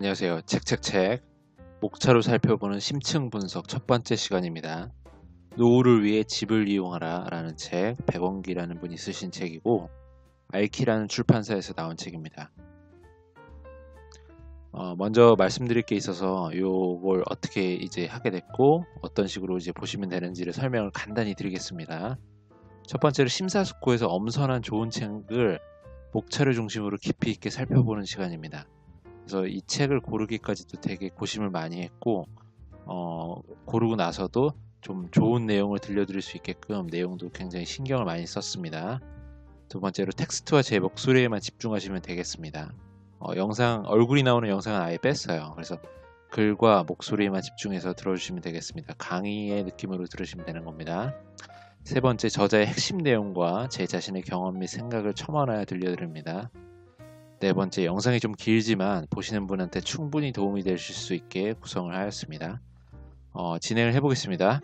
안녕하세요. 책책책 목차로 살펴보는 심층 분석 첫 번째 시간입니다. 노후를 위해 집을 이용하라 라는 책, 백원기라는 분이 쓰신 책이고 알키라는 출판사에서 나온 책입니다. 먼저 말씀드릴 게 있어서 요걸 어떻게 이제 하게 됐고 어떤 식으로 이제 보시면 되는지를 설명을 간단히 드리겠습니다. 첫 번째로 심사숙고해서 엄선한 좋은 책을 목차를 중심으로 깊이 있게 살펴보는 시간입니다. 그래서 이 책을 고르기까지도 되게 고심을 많이 했고 고르고 나서도 좀 좋은 내용을 들려드릴 수 있게끔 내용도 굉장히 신경을 많이 썼습니다. 두 번째로 텍스트와 제 목소리에만 집중하시면 되겠습니다. 영상 얼굴이 나오는 영상은 아예 뺐어요. 그래서 글과 목소리에만 집중해서 들어주시면 되겠습니다. 강의의 느낌으로 들으시면 되는 겁니다. 세 번째, 저자의 핵심 내용과 제 자신의 경험 및 생각을 첨언하여 들려드립니다. 네 번째, 영상이 좀 길지만 보시는 분한테 충분히 도움이 되실 수 있게 구성을 하였습니다. 진행을 해보겠습니다.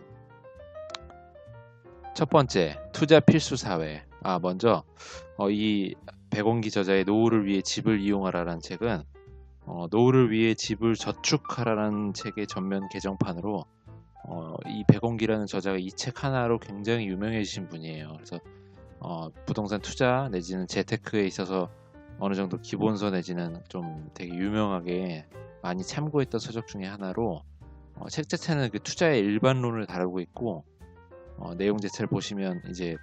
첫 번째, 투자 필수 사회. 먼저 이 백원기 저자의 노후를 위해 집을 이용하라라는 책은 노후를 위해 집을 저축하라는 책의 전면 개정판으로 이 백원기라는 저자가 이 책 하나로 굉장히 유명해지신 분이에요. 그래서 부동산 투자 내지는 재테크에 있어서 어느 정도 기본서 내지는 좀 되게 유명하게 많이 참고했던 서적 중에 하나로 책 자체는 그 투자의 일반론을 다루고 있고 내용 자체를 보시면 이제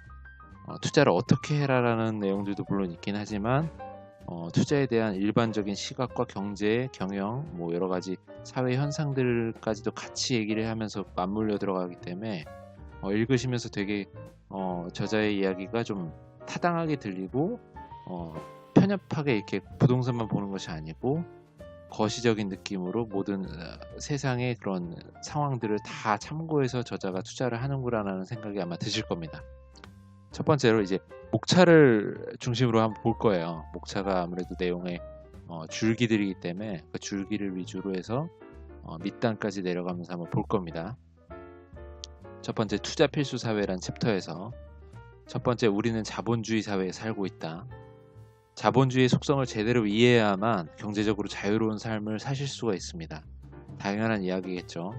투자를 어떻게 해라라는 내용들도 물론 있긴 하지만 투자에 대한 일반적인 시각과 경제, 경영, 뭐 여러 가지 사회 현상들까지도 같이 얘기를 하면서 맞물려 들어가기 때문에 읽으시면서 되게 저자의 이야기가 좀 타당하게 들리고 편협하게 이렇게 부동산만 보는 것이 아니고 거시적인 느낌으로 모든 세상의 그런 상황들을 다 참고해서 저자가 투자를 하는구나라는 생각이 아마 드실 겁니다. 첫 번째로 이제 목차를 중심으로 한번 볼 거예요. 목차가 아무래도 내용의 줄기들이기 때문에 그 줄기를 위주로 해서 밑단까지 내려가면서 한번 볼 겁니다. 첫 번째, 투자 필수 사회란 챕터에서 첫 번째, 우리는 자본주의 사회에 살고 있다. 자본주의의 속성을 제대로 이해해야만 경제적으로 자유로운 삶을 사실 수가 있습니다. 당연한 이야기겠죠.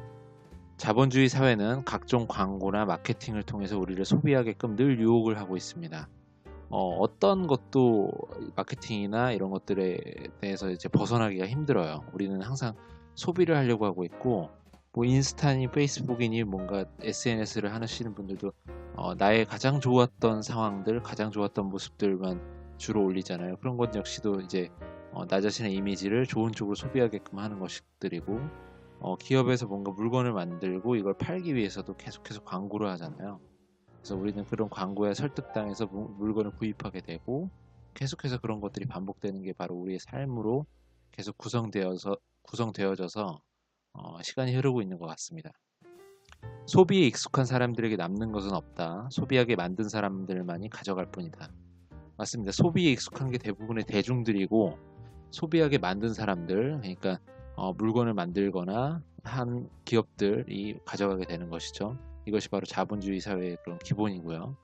자본주의 사회는 각종 광고나 마케팅을 통해서 우리를 소비하게끔 늘 유혹을 하고 있습니다. 어떤 것도 마케팅이나 이런 것들에 대해서 이제 벗어나기가 힘들어요. 우리는 항상 소비를 하려고 하고 있고, 뭐 인스타니 페이스북이니 뭔가 SNS를 하시는 분들도 나의 가장 좋았던 상황들, 가장 좋았던 모습들만 주로 올리잖아요. 그런 것 역시도 이제 나 자신의 이미지를 좋은 쪽으로 소비하게끔 하는 것들이고, 기업에서 뭔가 물건을 만들고 이걸 팔기 위해서도 계속해서 광고를 하잖아요. 그래서 우리는 그런 광고에 설득당해서 물건을 구입하게 되고 계속해서 그런 것들이 반복되는 게 바로 우리의 삶으로 계속 구성되어져서 시간이 흐르고 있는 것 같습니다. 소비에 익숙한 사람들에게 남는 것은 없다. 소비하게 만든 사람들만이 가져갈 뿐이다. 맞습니다. 소비에 익숙한 게 대부분의 대중들이고 소비하게 만든 사람들, 그러니까 물건을 만들거나 한 기업들이 가져가게 되는 것이죠. 이것이 바로 자본주의 사회의 그런 기본이고요.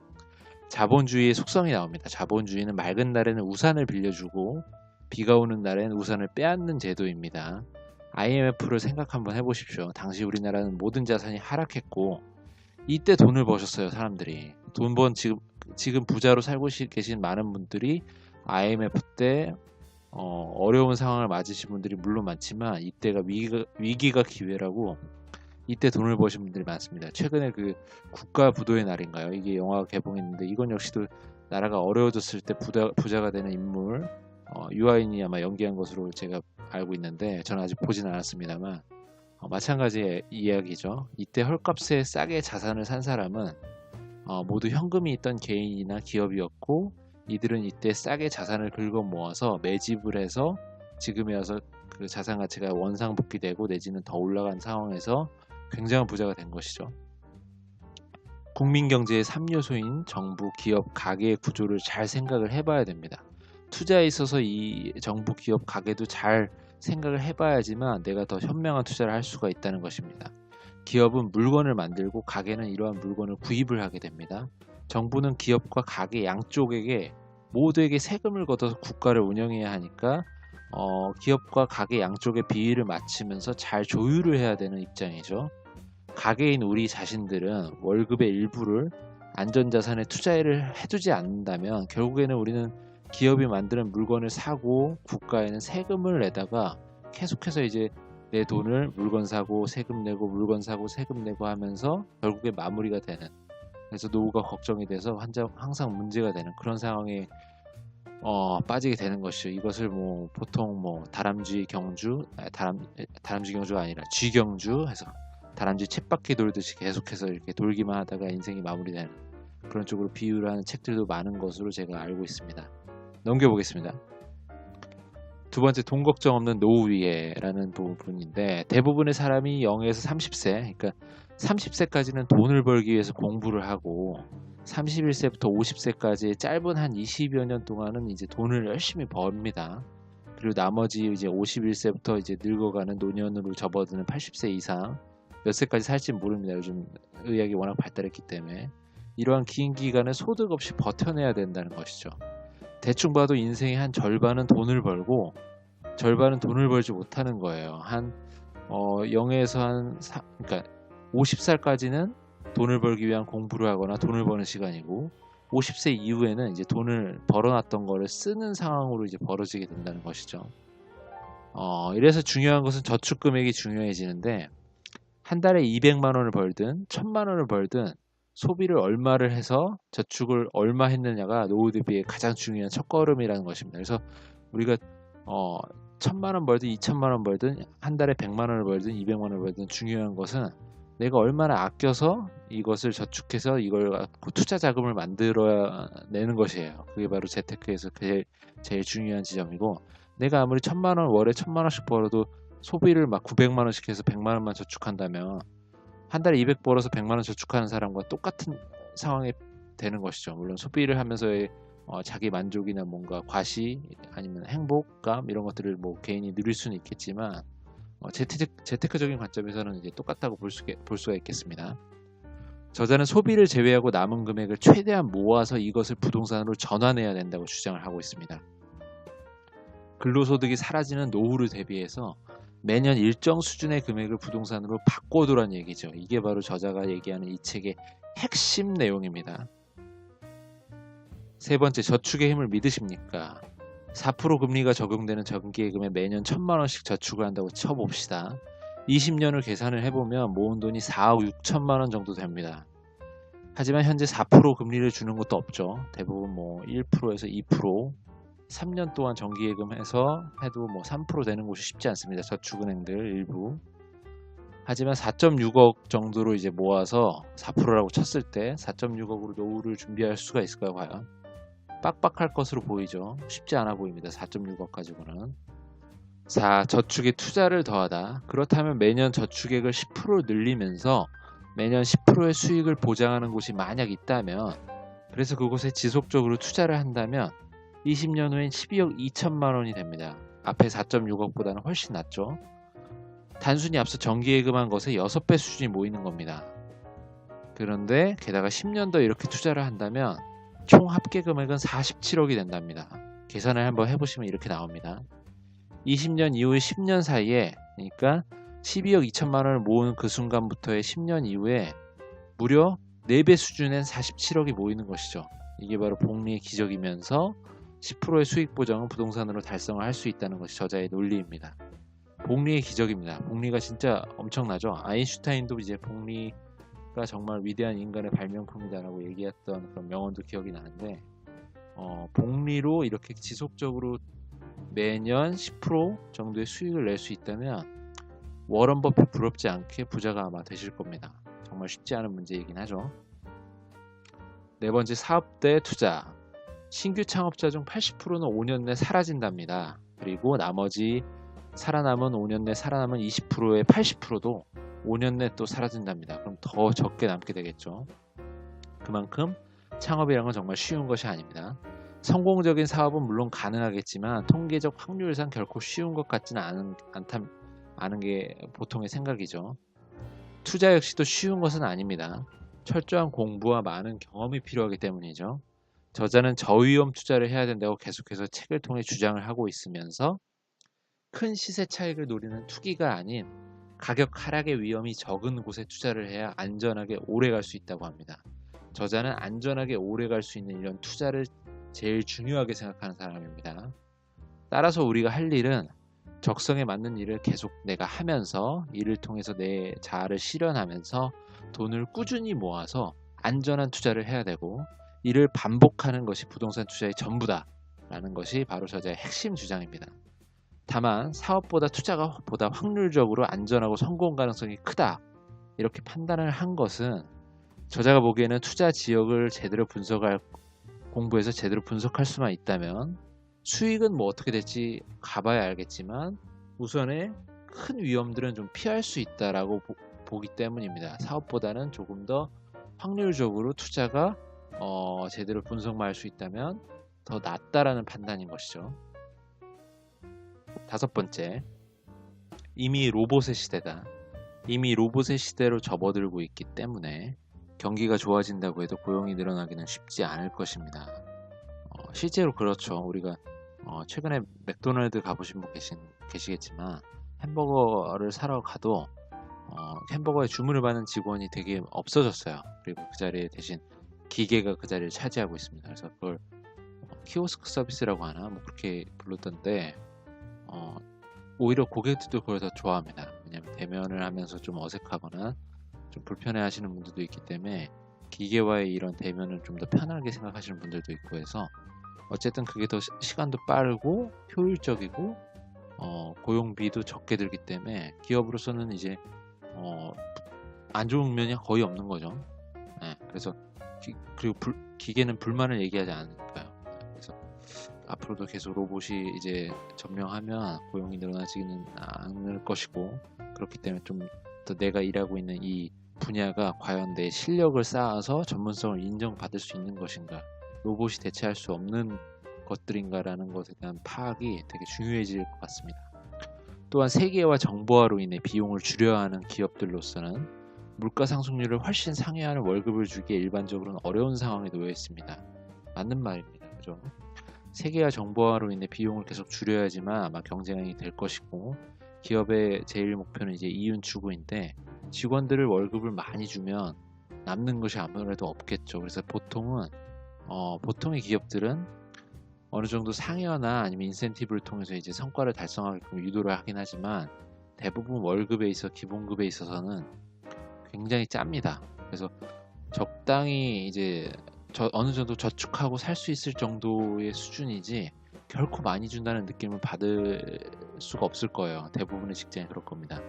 자본주의의 속성이 나옵니다. 자본주의는 맑은 날에는 우산을 빌려주고 비가 오는 날에는 우산을 빼앗는 제도입니다. IMF를 생각 한번 해보십시오. 당시 우리나라는 모든 자산이 하락했고 이때 돈을 버셨어요. 사람들이 돈 번 지금 부자로 살고 계신 많은 분들이 IMF 때 어려운 상황을 맞으신 분들이 물론 많지만 이때가 위기가 기회라고 이때 돈을 버신 분들이 많습니다. 최근에 그 국가 부도의 날인가요? 이게 영화가 개봉했는데 이건 역시도 나라가 어려워졌을 때 부자가 되는 인물 유아인이 아마 연기한 것으로 제가 알고 있는데 저는 아직 보진 않았습니다만 마찬가지의 이야기죠. 이때 헐값에 싸게 자산을 산 사람은 모두 현금이 있던 개인이나 기업이었고 이들은 이때 싸게 자산을 긁어 모아서 매집을 해서 지금에 와서 그 자산 가치가 원상복귀되고 내지는 더 올라간 상황에서 굉장한 부자가 된 것이죠. 국민 경제의 3요소인 정부, 기업, 가계의 구조를 잘 생각을 해봐야 됩니다. 투자에 있어서 이 정부, 기업, 가계도 잘 생각을 해봐야지만 내가 더 현명한 투자를 할 수가 있다는 것입니다. 기업은 물건을 만들고 가게는 이러한 물건을 구입을 하게 됩니다. 정부는 기업과 가게 양쪽에게 모두에게 세금을 걷어서 국가를 운영해야 하니까 기업과 가계 양쪽의 비율을 맞추면서 잘 조율을 해야 되는 입장이죠. 가계인 우리 자신들은 월급의 일부를 안전자산에 투자를 해두지 않는다면 결국에는 우리는 기업이 만드는 물건을 사고 국가에는 세금을 내다가 계속해서 이제 내 돈을 물건 사고 세금 내고 물건 사고 세금 내고 하면서 결국에 마무리가 되는, 그래서 노후가 걱정이 돼서 항상 문제가 되는 그런 상황에 빠지게 되는 것이죠. 이것을 뭐 보통 뭐 다람쥐 경주, 다람쥐 경주가 아니라 쥐경주 해서 다람쥐 쳇바퀴 돌듯이 계속해서 이렇게 돌기만 하다가 인생이 마무리되는 그런 쪽으로 비유를 하는 책들도 많은 것으로 제가 알고 있습니다. 넘겨보겠습니다. 두 번째, 돈 걱정 없는 노후 위에라는 부분인데, 대부분의 사람이 0에서 30세, 그러니까 30세까지는 돈을 벌기 위해서 공부를 하고 31세부터 50세까지의 짧은 한 20여 년 동안은 이제 돈을 열심히 법니다. 그리고 나머지 이제 51세부터 이제 늙어가는 노년으로 접어드는 80세 이상, 몇 세까지 살지 모릅니다. 요즘 의학이 워낙 발달했기 때문에 이러한 긴 기간을 소득 없이 버텨내야 된다는 것이죠. 대충 봐도 인생의 한 절반은 돈을 벌고 절반은 돈을 벌지 못하는 거예요. 0에서 그러니까 50살까지는 돈을 벌기 위한 공부를 하거나 돈을 버는 시간이고 50세 이후에는 이제 돈을 벌어놨던 거를 쓰는 상황으로 이제 벌어지게 된다는 것이죠. 이래서 중요한 것은 저축 금액이 중요해지는데, 한 달에 200만 원을 벌든 1000만 원을 벌든 소비를 얼마를 해서 저축을 얼마 했느냐가 노후 대비의 가장 중요한 첫걸음이라는 것입니다. 그래서 우리가 1000만 원 벌든 2000만 원 벌든 한 달에 100만 원을 벌든 200만 원을 벌든 중요한 것은 내가 얼마나 아껴서 이것을 저축해서 이걸 갖고 투자 자금을 만들어야 내는 것이에요. 그게 바로 재테크에서 제일 중요한 지점이고, 내가 아무리 1000만 원 월에 1000만 원씩 벌어도 소비를 막 900만 원씩 해서 100만 원만 저축한다면 한 달에 200 벌어서 100만 원 저축하는 사람과 똑같은 상황이 되는 것이죠. 물론 소비를 하면서의 자기 만족이나 뭔가 과시 아니면 행복감 이런 것들을 뭐 개인이 누릴 수는 있겠지만 재테크적인 관점에서는 이제 똑같다고 볼 수가 있겠습니다. 저자는 소비를 제외하고 남은 금액을 최대한 모아서 이것을 부동산으로 전환해야 된다고 주장을 하고 있습니다. 근로소득이 사라지는 노후를 대비해서 매년 일정 수준의 금액을 부동산으로 바꿔두란 얘기죠. 이게 바로 저자가 얘기하는 이 책의 핵심 내용입니다. 세 번째, 저축의 힘을 믿으십니까? 4% 금리가 적용되는 정기예금에 매년 1000만 원씩 저축을 한다고 쳐봅시다. 20년을 계산을 해보면 모은 돈이 4억 6천만 원 정도 됩니다. 하지만 현재 4% 금리를 주는 것도 없죠. 대부분 뭐 1%에서 2%, 3년 동안 정기예금해서 해도 뭐 3% 되는 곳이 쉽지 않습니다. 저축은행들 일부. 하지만 4.6억 정도로 이제 모아서 4%라고 쳤을 때 4.6억으로 노후를 준비할 수가 있을까요, 과연? 빡빡할 것으로 보이죠. 쉽지 않아 보입니다. 4.6억 가지고는. 4. 저축에 투자를 더하다. 그렇다면 매년 저축액을 10% 늘리면서 매년 10%의 수익을 보장하는 곳이 만약 있다면, 그래서 그곳에 지속적으로 투자를 한다면 20년 후엔 12억 2천만 원이 됩니다. 앞에 4.6억보다는 훨씬 낫죠. 단순히 앞서 정기예금한 것의 6배 수준이 모이는 겁니다. 그런데 게다가 10년 더 이렇게 투자를 한다면 총 합계 금액은 47억이 된답니다. 계산을 한번 해보시면 이렇게 나옵니다. 20년 이후의 10년 사이에, 그러니까 12억 2천만 원을 모은 그 순간부터의 10년 이후에 무려 4배 수준의 47억이 모이는 것이죠. 이게 바로 복리의 기적이면서 10%의 수익 보장은 부동산으로 달성을 할 수 있다는 것이 저자의 논리입니다. 복리의 기적입니다. 복리가 진짜 엄청나죠. 아인슈타인도 이제 복리가 정말 위대한 인간의 발명품이다라고 얘기했던 그런 명언도 기억이 나는데, 복리로 이렇게 지속적으로 매년 10% 정도의 수익을 낼 수 있다면 워런 버핏 부럽지 않게 부자가 아마 되실 겁니다. 정말 쉽지 않은 문제이긴 하죠. 네 번째, 사업대 투자. 신규 창업자 중 80%는 5년 내 사라진답니다. 그리고 나머지 살아남은 5년 내 살아남은 20%의 80%도 5년 내 또 사라진답니다. 그럼 더 적게 남게 되겠죠. 그만큼 창업이란 건 정말 쉬운 것이 아닙니다. 성공적인 사업은 물론 가능하겠지만 통계적 확률상 결코 쉬운 것 같지는 않은 게 보통의 생각이죠. 투자 역시도 쉬운 것은 아닙니다. 철저한 공부와 많은 경험이 필요하기 때문이죠. 저자는 저위험 투자를 해야 된다고 계속해서 책을 통해 주장을 하고 있으면서 큰 시세 차익을 노리는 투기가 아닌 가격 하락의 위험이 적은 곳에 투자를 해야 안전하게 오래 갈 수 있다고 합니다. 저자는 안전하게 오래 갈 수 있는 이런 투자를 제일 중요하게 생각하는 사람입니다. 따라서 우리가 할 일은 적성에 맞는 일을 계속 내가 하면서 이를 통해서 내 자아를 실현하면서 돈을 꾸준히 모아서 안전한 투자를 해야 되고, 이를 반복하는 것이 부동산 투자의 전부다 라는 것이 바로 저자의 핵심 주장입니다. 다만 사업보다 투자가 보다 확률적으로 안전하고 성공 가능성이 크다 이렇게 판단을 한 것은, 저자가 보기에는 투자 지역을 공부해서 제대로 분석할 수만 있다면 수익은 뭐 어떻게 될지 가봐야 알겠지만 우선에 큰 위험들은 좀 피할 수 있다라고 보기 때문입니다. 사업보다는 조금 더 확률적으로 투자가 제대로 분석만 할 수 있다면 더 낫다라는 판단인 것이죠. 다섯 번째, 이미 로봇의 시대다. 이미 로봇의 시대로 접어들고 있기 때문에 경기가 좋아진다고 해도 고용이 늘어나기는 쉽지 않을 것입니다. 실제로 그렇죠. 우리가 최근에 맥도날드 가보신 분 계시겠지만 햄버거를 사러 가도 햄버거에 주문을 받는 직원이 되게 없어졌어요. 그리고 그 자리에 대신 기계가 그 자리를 차지하고 있습니다. 그래서 그걸 키오스크 서비스라고 하나 뭐 그렇게 불렀던데, 오히려 고객들도 그걸 더 좋아합니다. 왜냐하면 대면을 하면서 좀 어색하거나 좀 불편해 하시는 분들도 있기 때문에 기계와의 이런 대면을 좀 더 편하게 생각하시는 분들도 있고 해서, 어쨌든 그게 더 시간도 빠르고 효율적이고 고용비도 적게 들기 때문에 기업으로서는 이제 안 좋은 면이 거의 없는 거죠. 그래서 그리고 기계는 불만을 얘기하지 않으니까요. 그래서 앞으로도 계속 로봇이 이제 점령하면 고용이 늘어나지는 않을 것이고, 그렇기 때문에 좀 더 내가 일하고 있는 이 분야가 과연 내 실력을 쌓아서 전문성을 인정받을 수 있는 것인가, 로봇이 대체할 수 없는 것들인가라는 것에 대한 파악이 되게 중요해질 것 같습니다. 또한 세계화 정보화로 인해 비용을 줄여야 하는 기업들로서는 물가 상승률을 훨씬 상회하는 월급을 주기에 일반적으로는 어려운 상황에 놓여 있습니다. 맞는 말입니다. 그죠? 세계화 정보화로 인해 비용을 계속 줄여야지만 아마 경쟁이 될 것이고, 기업의 제일 목표는 이제 이윤 추구인데, 직원들을 월급을 많이 주면 남는 것이 아무래도 없겠죠. 그래서 보통의 기업들은 어느 정도 상여나 아니면 인센티브를 통해서 이제 성과를 달성하게끔 유도를 하긴 하지만, 대부분 월급에 있어 기본급에 있어서는 굉장히 짭니다. 그래서 적당히 이제 어느 정도 저축하고 살 수 있을 정도의 수준이지 결코 많이 준다는 느낌을 받을 수가 없을 거예요. 대부분의 직장이 그럴 겁니다.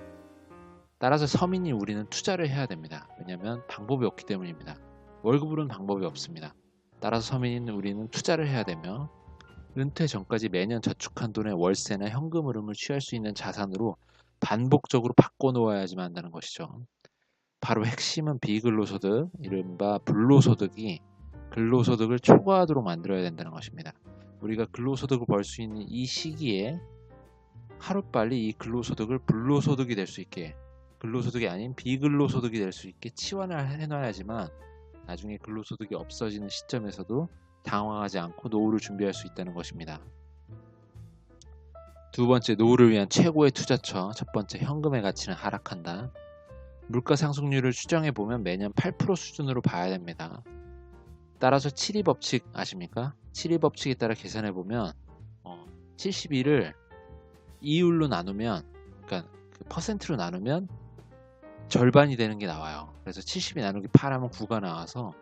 따라서 서민이 우리는 투자를 해야 됩니다. 왜냐하면 방법이 없기 때문입니다. 월급으로는 방법이 없습니다. 따라서 서민인 우리는 투자를 해야 되며, 은퇴 전까지 매년 저축한 돈의 월세나 현금 흐름을 취할 수 있는 자산으로 반복적으로 바꿔놓아야지만 한다는 것이죠. 바로 핵심은 비근로소득, 이른바 불로소득이 근로소득을 초과하도록 만들어야 된다는 것입니다. 우리가 근로소득을 벌 수 있는 이 시기에 하루빨리 이 근로소득을 불로소득이 될 수 있게, 근로소득이 아닌 비근로소득이 될 수 있게 치환을 해놔야지만 나중에 근로소득이 없어지는 시점에서도 당황하지 않고 노후를 준비할 수 있다는 것입니다. 두 번째, 노후를 위한 최고의 투자처. 첫 번째, 현금의 가치는 하락한다. 물가 상승률을 추정해보면 매년 8% 수준으로 봐야 됩니다. 따라서 7위 법칙 아십니까? 7위 법칙에 따라 계산해보면 71을 이율로 나누면, 그러니까 그 퍼센트로 나누면 절반이 되는 게 나와요. 그래서 70이 나누기 8하면 9가 나와서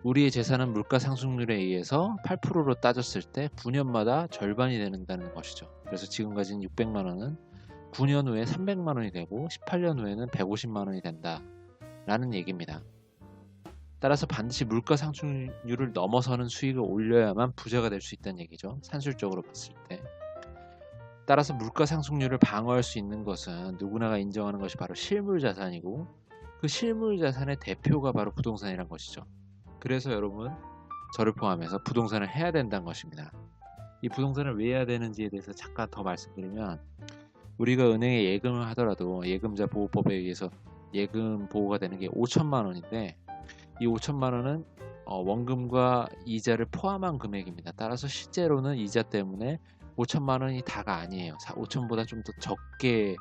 우리의 재산은 물가 상승률에 의해서 8%로 따졌을 때 9년마다 절반이 된다는 것이죠. 그래서 지금 가진 600만 원은 9년 후에 300만 원이 되고 18년 후에는 150만 원이 된다 라는 얘기입니다. 따라서 반드시 물가 상승률을 넘어서는 수익을 올려야만 부자가 될 수 있다는 얘기죠. 산술적으로 봤을 때. 따라서 물가 상승률을 방어할 수 있는 것은 누구나가 인정하는 것이 바로 실물 자산이고, 그 실물 자산의 대표가 바로 부동산이란 것이죠. 그래서 여러분, 저를 포함해서 부동산을 해야 된다는 것입니다. 이 부동산을 왜 해야 되는지에 대해서 잠깐 더 말씀드리면, 우리가 은행에 예금을 하더라도 예금자 보호법에 의해서 예금 보호가 되는 게 5천만 원인데, 이 5천만 원은 원금과 이자를 포함한 금액입니다. 따라서 실제로는 이자 때문에 5천만 원이 다가 아니에요. 5천보다 좀 더 적게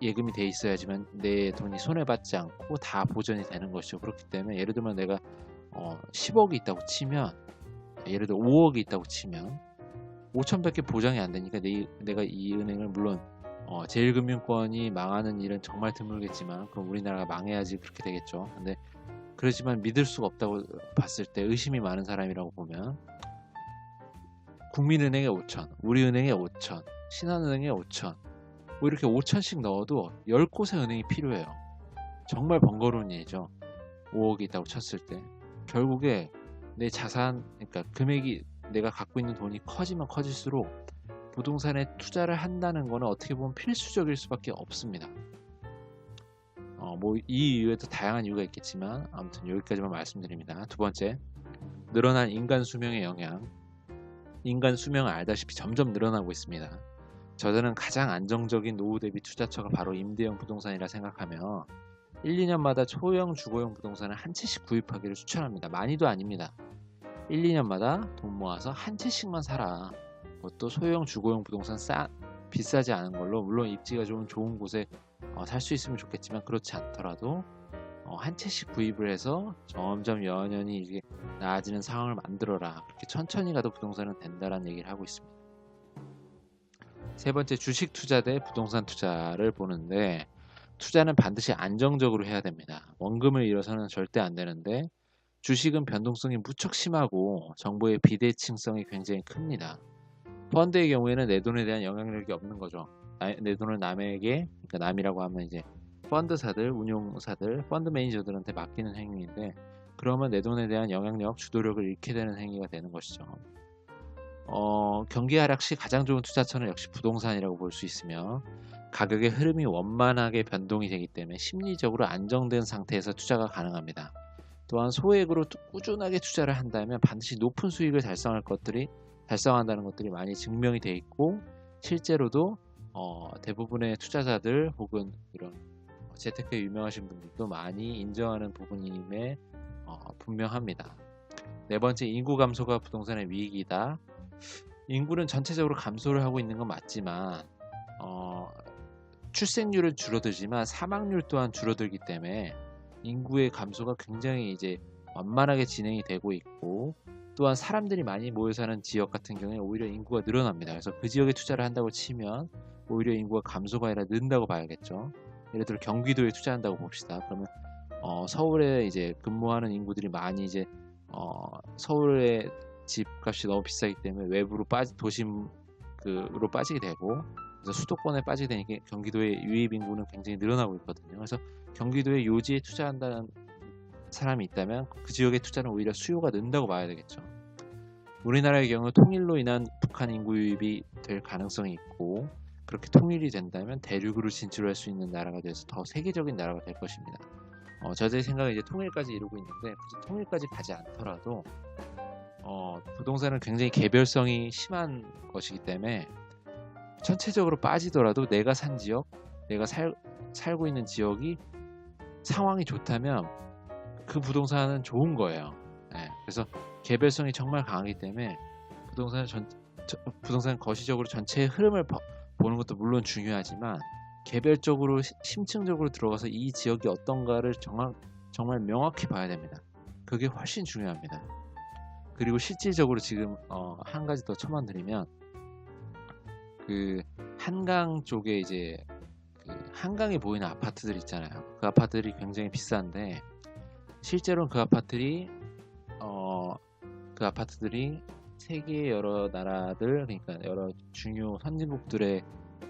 예금이 돼 있어야지만 내 돈이 손해받지 않고 다 보전이 되는 것이죠. 그렇기 때문에 예를 들면 내가 10억이 있다고 치면, 예를 들어 5억이 있다고 치면 5천밖에 보장이 안 되니까 내가 이 은행을, 물론 제일금융권이 망하는 일은 정말 드물겠지만 그럼 우리나라가 망해야지 그렇게 되겠죠. 근데 그렇지만 믿을 수가 없다고 봤을 때, 의심이 많은 사람이라고 보면 국민은행에 5천, 우리은행에 5천, 신한은행에 5천, 뭐 이렇게 5천씩 넣어도 10곳의 은행이 필요해요. 정말 번거로운 일이죠. 5억이 있다고 쳤을 때 결국에 내 자산, 그러니까 금액이, 내가 갖고 있는 돈이 커지면 커질수록 부동산에 투자를 한다는 거는 어떻게 보면 필수적일 수밖에 없습니다. 뭐 이 이유에도 다양한 이유가 있겠지만 아무튼 여기까지만 말씀드립니다. 두 번째, 늘어난 인간 수명의 영향. 인간 수명은 알다시피 점점 늘어나고 있습니다. 저자는 가장 안정적인 노후 대비 투자처가 바로 임대형 부동산이라 생각하며 1, 2년마다 초형 주거용 부동산을 한 채씩 구입하기를 추천합니다. 많이도 아닙니다. 1, 2년마다 돈 모아서 한 채씩만 사라. 그것도 소형 주거용 부동산 비싸지 않은 걸로, 물론 입지가 좋은 곳에 살 수 있으면 좋겠지만 그렇지 않더라도 한 채씩 구입을 해서 점점 연연히 이게 나아지는 상황을 만들어라. 그렇게 천천히 가도 부동산은 된다라는 얘기를 하고 있습니다. 세 번째, 주식 투자 대 부동산 투자를 보는데, 투자는 반드시 안정적으로 해야 됩니다. 원금을 잃어서는 절대 안 되는데, 주식은 변동성이 무척 심하고 정보의 비대칭성이 굉장히 큽니다. 펀드의 경우에는 내 돈에 대한 영향력이 없는 거죠. 내 돈을 남에게, 그러니까 남이라고 하면 이제 펀드사들, 운용사들, 펀드 매니저들한테 맡기는 행위인데, 그러면 내 돈에 대한 영향력, 주도력을 잃게 되는 행위가 되는 것이죠. 경기 하락 시 가장 좋은 투자처는 역시 부동산이라고 볼 수 있으며, 가격의 흐름이 원만하게 변동이 되기 때문에 심리적으로 안정된 상태에서 투자가 가능합니다. 또한 소액으로 꾸준하게 투자를 한다면 반드시 높은 수익을 달성한다는 것들이 많이 증명이 되어 있고, 실제로도 대부분의 투자자들 혹은 이런 재테크에 유명하신 분들도 많이 인정하는 부분임에 분명합니다. 네 번째, 인구 감소가 부동산의 위익이다. 인구는 전체적으로 감소를 하고 있는 건 맞지만 출생률은 줄어들지만 사망률 또한 줄어들기 때문에 인구의 감소가 굉장히 이제 완만하게 진행이 되고 있고, 또한 사람들이 많이 모여 사는 지역 같은 경우에 오히려 인구가 늘어납니다. 그래서 그 지역에 투자를 한다고 치면 오히려 인구가 감소가 아니라 는다고 봐야겠죠. 예를 들어 경기도에 투자한다고 봅시다. 그러면 서울에 이제 근무하는 인구들이 많이 이제 서울의 집값이 너무 비싸기 때문에 외부로 도심으로 빠지게 되고, 그래서 수도권에 빠지게 되니까 경기도의 유입 인구는 굉장히 늘어나고 있거든요. 그래서 경기도의 요지에 투자한다는 사람이 있다면 그 지역의 투자는 오히려 수요가 는다고 봐야 되겠죠. 우리나라의 경우 통일로 인한 북한 인구 유입이 될 가능성이 있고, 그렇게 통일이 된다면 대륙으로 진출할 수 있는 나라가 돼서 더 세계적인 나라가 될 것입니다. 저의 생각은 이제 통일까지 이루고 있는데, 굳이 통일까지 가지 않더라도 부동산은 굉장히 개별성이 심한 것이기 때문에 전체적으로 빠지더라도 내가 산 지역, 내가 살고 있는 지역이 상황이 좋다면 그 부동산은 좋은 거예요. 네, 그래서 개별성이 정말 강하기 때문에 부동산은 거시적으로 전체의 흐름을 보는 것도 물론 중요하지만, 개별적으로 심층적으로 들어가서 이 지역이 어떤가를 정말 명확히 봐야 됩니다. 그게 훨씬 중요합니다. 그리고 실질적으로 지금 한 가지 더 첨언드리면, 그 한강 쪽에 이제 그 한강에 보이는 아파트들 있잖아요. 그 아파트들이 굉장히 비싼데, 실제로는 그 아파트들이 세계의 여러 나라들, 그러니까 여러 중요 선진국들의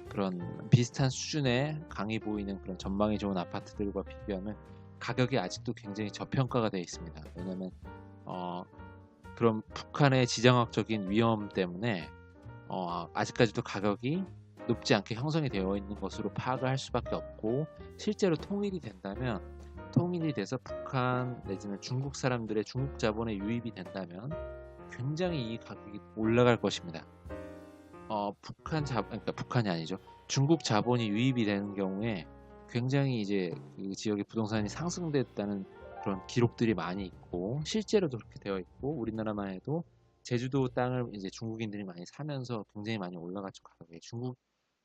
그런 비슷한 수준의 강이 보이는 그런 전망이 좋은 아파트들과 비교하면 가격이 아직도 굉장히 저평가가 되어 있습니다. 왜냐하면 그런 북한의 지정학적인 위험 때문에 아직까지도 가격이 높지 않게 형성이 되어 있는 것으로 파악을 할 수밖에 없고, 실제로 통일이 된다면, 통일이 돼서 북한 내지는 중국 사람들의 중국 자본의 유입이 된다면 굉장히 이 가격이 올라갈 것입니다. 그러니까 북한이 아니죠. 중국 자본이 유입이 되는 경우에 굉장히 이제 그 지역의 부동산이 상승됐다는 그런 기록들이 많이 있고, 실제로도 그렇게 되어 있고, 우리나라만 해도 제주도 땅을 이제 중국인들이 많이 사면서 굉장히 많이 올라갔죠, 가격이.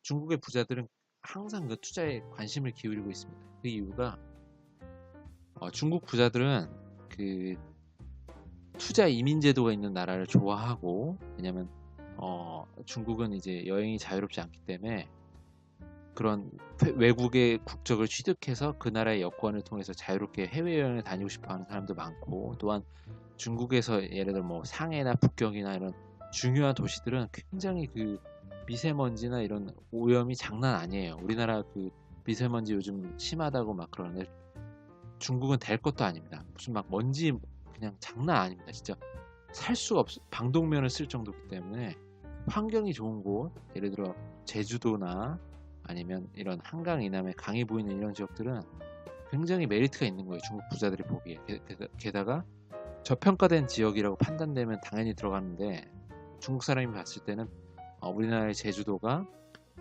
중국의 부자들은 항상 그 투자에 관심을 기울이고 있습니다. 그 이유가 중국 부자들은 그 투자 이민 제도가 있는 나라를 좋아하고, 왜냐면 중국은 이제 여행이 자유롭지 않기 때문에 그런 외국의 국적을 취득해서 그 나라의 여권을 통해서 자유롭게 해외여행을 다니고 싶어하는 사람도 많고, 또한 중국에서 예를 들어 뭐 상해나 북경이나 이런 중요한 도시들은 굉장히 그 미세먼지나 이런 오염이 장난 아니에요. 우리나라 그 미세먼지 요즘 심하다고 막 그러는데 중국은 될 것도 아닙니다. 무슨 막 먼지 그냥 장난 아닙니다. 진짜 살 수가 없어. 방독면을 쓸 정도이기 때문에 환경이 좋은 곳, 예를 들어 제주도나 아니면 이런 한강 이남에 강이 보이는 이런 지역들은 굉장히 메리트가 있는 거예요. 중국 부자들이 보기에. 게다가 저평가된 지역이라고 판단되면 당연히 들어가는데, 중국 사람이 봤을 때는 우리나라의 제주도가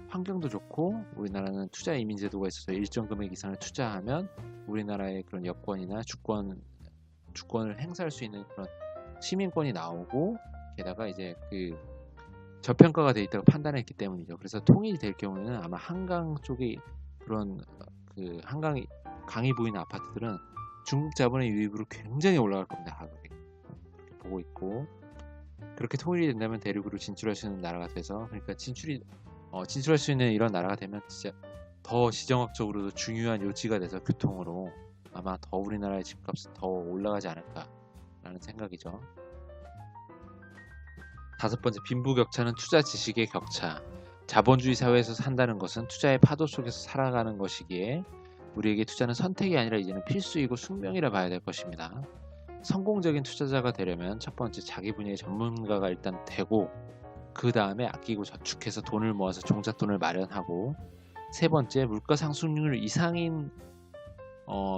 환경도 좋고 우리나라는 투자 이민 제도가 있어서 일정 금액 이상을 투자하면 우리나라의 그런 여권이나 주권을 행사할 수 있는 그런 시민권이 나오고, 게다가 이제 그 저평가가 돼 있다고 판단했기 때문이죠. 그래서 통일이 될 경우에는 아마 한강 쪽에 그런 그 강이 보이는 아파트들은 중국 자본의 유입으로 굉장히 올라갈 겁니다. 가격이. 그렇게 보고 있고, 그렇게 통일이 된다면 대륙으로 진출할 수 있는 나라가 돼서, 그러니까 진출할 수 있는 이런 나라가 되면 진짜 더 지정학적으로도 중요한 요지가 돼서 교통으로 아마 더 우리나라의 집값은 더 올라가지 않을까라는 생각이죠. 다섯 번째, 빈부격차는 투자 지식의 격차. 자본주의 사회에서 산다는 것은 투자의 파도 속에서 살아가는 것이기에 우리에게 투자는 선택이 아니라 이제는 필수이고 숙명이라 봐야 될 것입니다. 성공적인 투자자가 되려면 첫 번째, 자기 분야의 전문가가 일단 되고, 그 다음에 아끼고 저축해서 돈을 모아서 종잣돈을 마련하고, 세 번째, 물가 상승률 이상인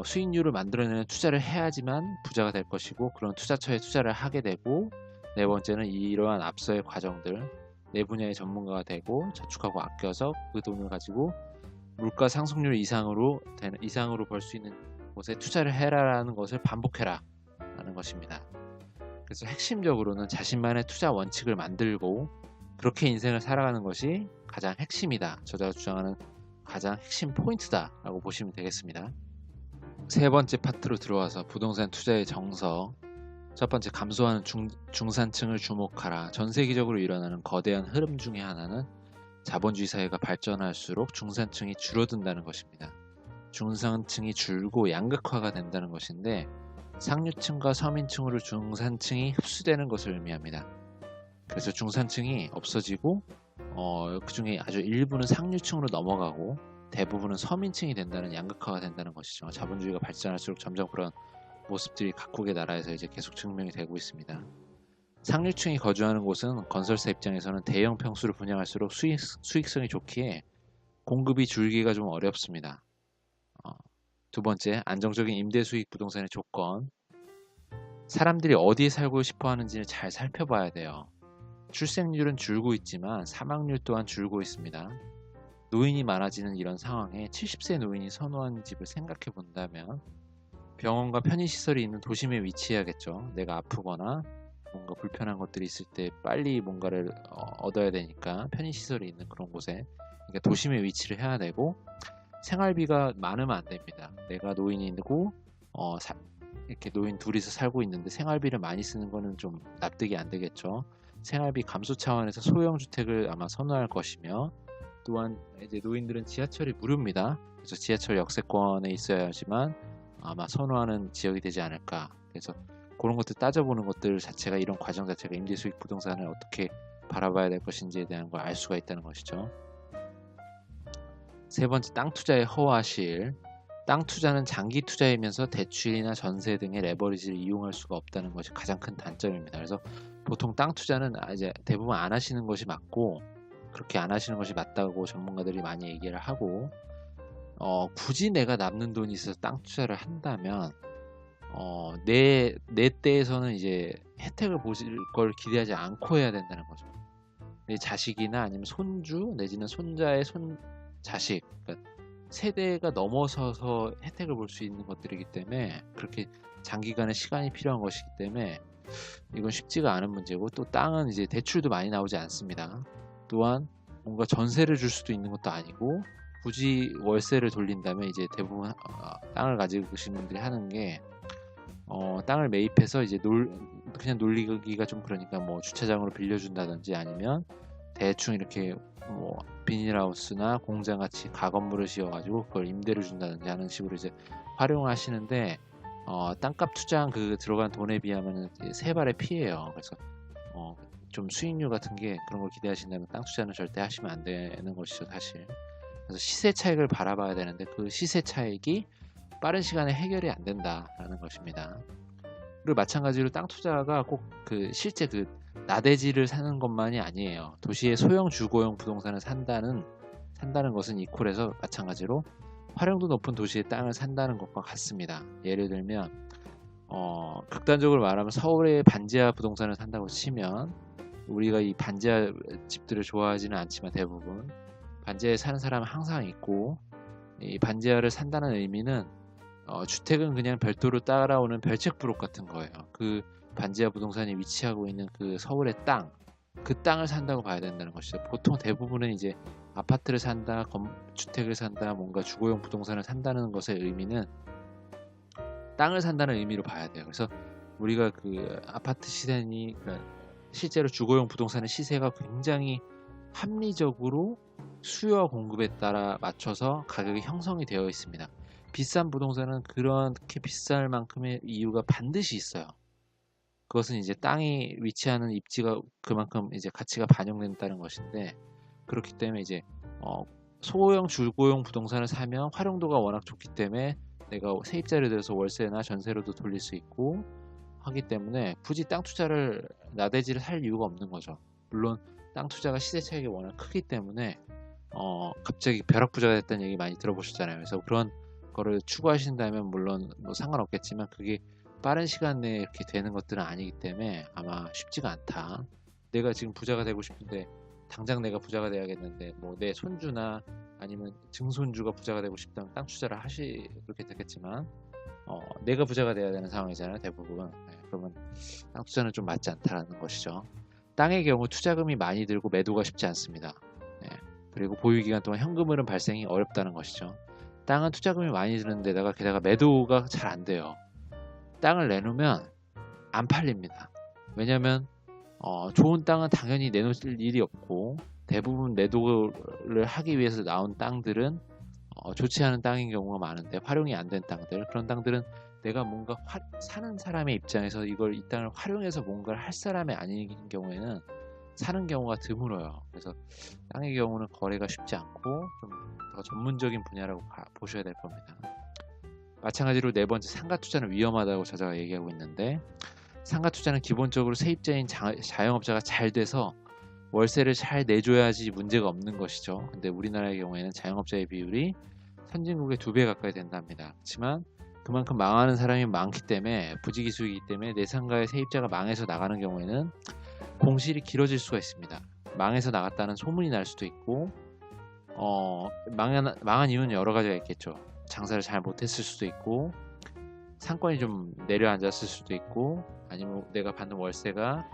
수익률을 만들어내는 투자를 해야지만 부자가 될 것이고, 그런 투자처에 투자를 하게 되고, 네 번째는 이러한 앞서의 과정들, 내 분야의 전문가가 되고 저축하고 아껴서 그 돈을 가지고 물가 상승률 이상으로 벌 수 있는 곳에 투자를 해라라는 것을 반복해라 라는 것입니다. 그래서 핵심적으로는 자신만의 투자 원칙을 만들고 그렇게 인생을 살아가는 것이 가장 핵심이다, 저자가 주장하는 가장 핵심 포인트다 라고 보시면 되겠습니다. 세 번째 파트로 들어와서 부동산 투자의 정석. 첫 번째, 감소하는 중산층을 주목하라. 전 세계적으로 일어나는 거대한 흐름 중에 하나는 자본주의 사회가 발전할수록 중산층이 줄어든다는 것입니다. 중산층이 줄고 양극화가 된다는 것인데, 상류층과 서민층으로 중산층이 흡수되는 것을 의미합니다. 그래서 중산층이 없어지고 그 중에 아주 일부는 상류층으로 넘어가고 대부분은 서민층이 된다는, 양극화가 된다는 것이죠. 자본주의가 발전할수록 점점 그런 모습들이 각국의 나라에서 이제 계속 증명이 되고 있습니다. 상류층이 거주하는 곳은 건설사 입장에서는 대형 평수를 분양할수록 수익성이 좋기에 공급이 줄기가 좀 어렵습니다. 두 번째, 안정적인 임대 수익 부동산의 조건. 사람들이 어디에 살고 싶어 하는지를 잘 살펴봐야 돼요. 출생률은 줄고 있지만 사망률 또한 줄고 있습니다. 노인이 많아지는 이런 상황에 70세 노인이 선호하는 집을 생각해 본다면 병원과 편의시설이 있는 도심에 위치해야겠죠. 내가 아프거나 뭔가 불편한 것들이 있을 때 빨리 뭔가를 얻어야 되니까 편의시설이 있는 그런 곳에, 그러니까 도심에 위치를 해야 되고, 생활비가 많으면 안 됩니다. 내가 노인이고 이렇게 노인 둘이서 살고 있는데 생활비를 많이 쓰는 거는 좀 납득이 안 되겠죠. 생활비 감소 차원에서 소형 주택을 아마 선호할 것이며, 또한 이제 노인들은 지하철이 무료입니다. 그래서 지하철 역세권에 있어야지만 아마 선호하는 지역이 되지 않을까. 그래서 그런 것들 따져보는 것들 자체가, 이런 과정 자체가 임대수익 부동산을 어떻게 바라봐야 될 것인지에 대한 걸 알 수가 있다는 것이죠. 세 번째, 땅 투자의 허와실. 땅 투자는 장기 투자이면서 대출이나 전세 등의 레버리지를 이용할 수가 없다는 것이 가장 큰 단점입니다. 그래서 보통 땅 투자는 이제 대부분 안 하시는 것이 맞고, 그렇게 안 하시는 것이 맞다고 전문가들이 많이 얘기를 하고, 굳이 내가 남는 돈이 있어서 땅 투자를 한다면 내 때에서는 이제 혜택을 보실 걸 기대하지 않고 해야 된다는 거죠. 내 자식이나 아니면 손주 내지는 손자의 손자식, 그러니까 세대가 넘어서서 혜택을 볼 수 있는 것들이기 때문에, 그렇게 장기간의 시간이 필요한 것이기 때문에 이건 쉽지가 않은 문제고, 또 땅은 이제 대출도 많이 나오지 않습니다. 또한 뭔가 전세를 줄 수도 있는 것도 아니고, 굳이 월세를 돌린다면 이제 대부분 땅을 가지고 계신 분들이 하는 게 땅을 매입해서 이제 그냥 놀리기가 좀 그러니까 뭐 주차장으로 빌려준다든지, 아니면 대충 이렇게 뭐 비닐하우스나 공장 같이 가건물을 지어가지고 그걸 임대를 준다든지 하는 식으로 이제 활용을 하시는데, 땅값 투자한 그 들어간 돈에 비하면 세 발의 피해예요. 그래서 좀 수익률 같은 게 그런 걸 기대하신다면 땅 투자는 절대 하시면 안 되는 것이죠, 사실. 그래서 시세 차익을 바라봐야 되는데, 그 시세 차익이 빠른 시간에 해결이 안 된다라는 것입니다. 그리고 마찬가지로 땅 투자가 꼭 그 실제 그 나대지를 사는 것만이 아니에요. 도시의 소형 주거용 부동산을 산다는 것은 이퀄해서 마찬가지로 활용도 높은 도시의 땅을 산다는 것과 같습니다. 예를 들면 극단적으로 말하면 서울의 반지하 부동산을 산다고 치면, 우리가 이 반지하 집들을 좋아하지는 않지만 대부분 반지하에 사는 사람은 항상 있고, 이 반지하를 산다는 의미는 주택은 그냥 별도로 따라오는 별책 부록 같은 거예요. 그 반지하 부동산이 위치하고 있는 그 서울의 땅, 그 땅을 산다고 봐야 된다는 것이죠. 보통 대부분은 이제 아파트를 산다, 주택을 산다, 뭔가 주거용 부동산을 산다는 것의 의미는 땅을 산다는 의미로 봐야 돼요. 그래서 우리가 그 아파트 시세니, 그러니까 실제로 주거용 부동산의 시세가 굉장히 합리적으로 수요와 공급에 따라 맞춰서 가격이 형성이 되어 있습니다. 비싼 부동산은 그렇게 비쌀 만큼의 이유가 반드시 있어요. 그것은 이제 땅이 위치하는 입지가 그만큼 이제 가치가 반영된다는 것인데, 그렇기 때문에 이제 소형 주거용 부동산을 사면 활용도가 워낙 좋기 때문에 내가 세입자를 들여서 월세나 전세로도 돌릴 수 있고 하기 때문에 굳이 땅 투자를 나대지를 할 이유가 없는 거죠. 물론 땅 투자가 시세 차익이 워낙 크기 때문에 갑자기 벼락부자가 됐다는 얘기 많이 들어보셨잖아요. 그래서 그런 거를 추구하신다면 물론 뭐 상관없겠지만, 그게 빠른 시간 내에 이렇게 되는 것들은 아니기 때문에 아마 쉽지가 않다. 내가 지금 부자가 되고 싶은데 당장 내가 부자가 돼야겠는데, 뭐 내 손주나 아니면 증손주가 부자가 되고 싶다면 땅 투자를 그렇게 되겠지만, 내가 부자가 돼야 되는 상황이잖아요, 대부분. 그러면 땅 투자는 좀 맞지 않다라는 것이죠. 땅의 경우 투자금이 많이 들고 매도가 쉽지 않습니다. 그리고 보유기간 동안 현금 흐름 발생이 어렵다는 것이죠. 땅은 투자금이 많이 드는 데다가 게다가 매도가 잘 안 돼요. 땅을 내놓으면 안 팔립니다. 왜냐하면 좋은 땅은 당연히 내놓을 일이 없고, 대부분 매도를 하기 위해서 나온 땅들은 좋지 않은 땅인 경우가 많은데, 활용이 안 된 땅들, 그런 땅들은 내가 뭔가 사는 사람의 입장에서 이 땅을 활용해서 뭔가를 할 사람이 아닌 경우에는 사는 경우가 드물어요. 그래서 땅의 경우는 거래가 쉽지 않고 좀 더 전문적인 분야라고 보셔야 될 겁니다. 마찬가지로 네 번째, 상가 투자는 위험하다고 저자가 얘기하고 있는데, 상가 투자는 기본적으로 세입자인 자영업자가 잘 돼서 월세를 잘 내줘야지 문제가 없는 것이죠. 근데 우리나라의 경우에는 자영업자의 비율이 선진국의 2배 가까이 된답니다. 그렇지만 그만큼 망하는 사람이 많기 때문에, 부지기수이기 때문에 내 상가의 세입자가 망해서 나가는 경우에는 공실이 길어질 수가 있습니다. 망해서 나갔다는 소문이 날 수도 있고, 망한 이유는 여러 가지가 있겠죠. 장사를 잘 못했을 수도 있고, 상권이 좀 내려앉았을 수도 있고, 아니면 내가 받는 월세가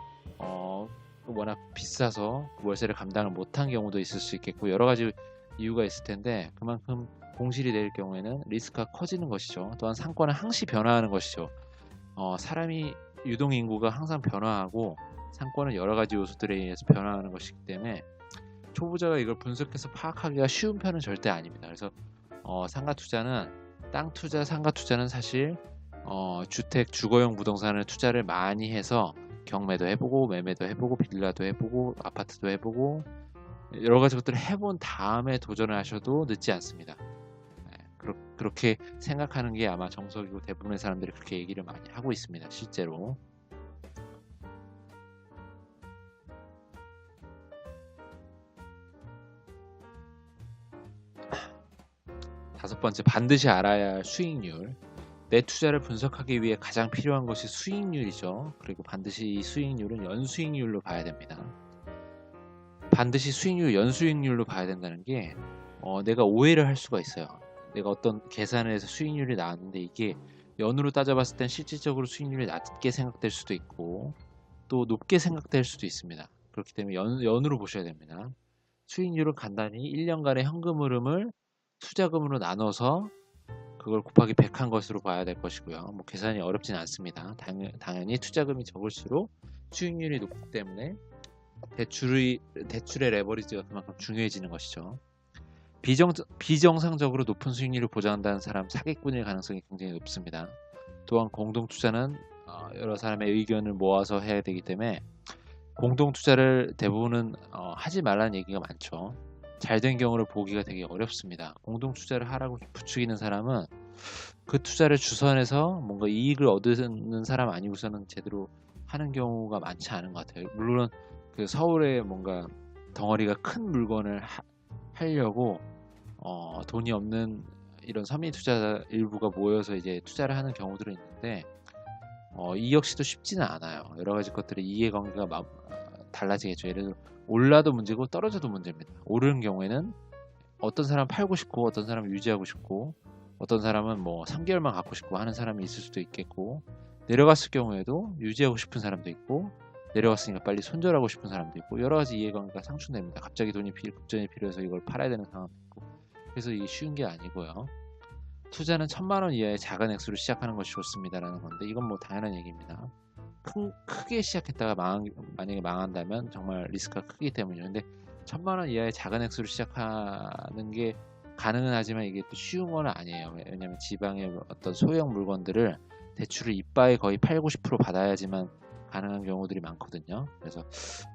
워낙 비싸서 월세를 감당을 못한 경우도 있을 수 있겠고, 여러 가지 이유가 있을 텐데, 그만큼 공실이 될 경우에는 리스크가 커지는 것이죠. 또한 상권은 항시 변화하는 것이죠. 사람이 유동인구가 항상 변화하고, 상권은 여러 가지 요소들에 의해서 변화하는 것이기 때문에 초보자가 이걸 분석해서 파악하기가 쉬운 편은 절대 아닙니다. 그래서 상가 투자는, 땅 투자, 상가 투자는 사실 주택, 주거용 부동산을 투자를 많이 해서 경매도 해보고, 매매도 해보고, 빌라도 해보고, 아파트도 해보고, 여러 가지 것들을 해본 다음에 도전을 하셔도 늦지 않습니다. 그렇게 생각하는 게 아마 정석이고, 대부분의 사람들이 그렇게 얘기를 많이 하고 있습니다, 실제로. 다섯 번째, 반드시 알아야 할 수익률. 내 투자를 분석하기 위해 가장 필요한 것이 수익률이죠. 그리고 반드시 이 수익률은 연수익률로 봐야 됩니다. 반드시 연수익률로 봐야 된다는 게, 내가 오해를 할 수가 있어요. 내가 어떤 계산을 해서 수익률이 나왔는데 이게 연으로 따져봤을 땐 실질적으로 수익률이 낮게 생각될 수도 있고 또 높게 생각될 수도 있습니다. 그렇기 때문에 연으로 보셔야 됩니다. 수익률은 간단히 1년간의 현금 흐름을 투자금으로 나눠서 그걸 곱하기 100한 것으로 봐야 될 것이고요. 뭐 계산이 어렵진 않습니다. 당연히 투자금이 적을수록 수익률이 높기 때문에 대출의 레버리지가 그만큼 중요해지는 것이죠. 비정상적으로 높은 수익률을 보장한다는 사람 사기꾼일 가능성이 굉장히 높습니다. 또한 공동투자는 여러 사람의 의견을 모아서 해야 되기 때문에 공동투자를 대부분은 하지 말라는 얘기가 많죠. 잘된 경우를 보기가 되게 어렵습니다. 공동투자를 하라고 부추기는 사람은 그 투자를 주선해서 뭔가 이익을 얻는 사람 아니고서는 제대로 하는 경우가 많지 않은 것 같아요. 물론 그 서울에 뭔가 덩어리가 큰 물건을 하려고 돈이 없는 이런 서민 투자자 일부가 모여서 이제 투자를 하는 경우들은 있는데 이 역시도 쉽지는 않아요. 여러 가지 것들의 이해관계가 달라지겠죠. 예를 들어 올라도 문제고 떨어져도 문제입니다. 오르는 경우에는 어떤 사람은 팔고 싶고 어떤 사람은 유지하고 싶고 어떤 사람은 뭐 3개월만 갖고 싶고 하는 사람이 있을 수도 있겠고 내려갔을 경우에도 유지하고 싶은 사람도 있고 내려갔으니까 빨리 손절하고 싶은 사람도 있고 여러 가지 이해관계가 상충됩니다. 갑자기 돈이 급전이 필요해서 이걸 팔아야 되는 상황도 있고 그래서 이게 쉬운 게 아니고요. 투자는 1000만원 이하의 작은 액수로 시작하는 것이 좋습니다라는 건데 이건 뭐 당연한 얘기입니다. 크게 시작했다가 만약에 망한다면 정말 리스크가 크기 때문이죠. 근데 1000만원 이하의 작은 액수로 시작하는 게 가능은 하지만 이게 또 쉬운 건 아니에요. 왜냐하면 지방의 어떤 소형 물건들을 대출을 이빠이 거의 8, 90% 받아야지만 가능한 경우들이 많거든요. 그래서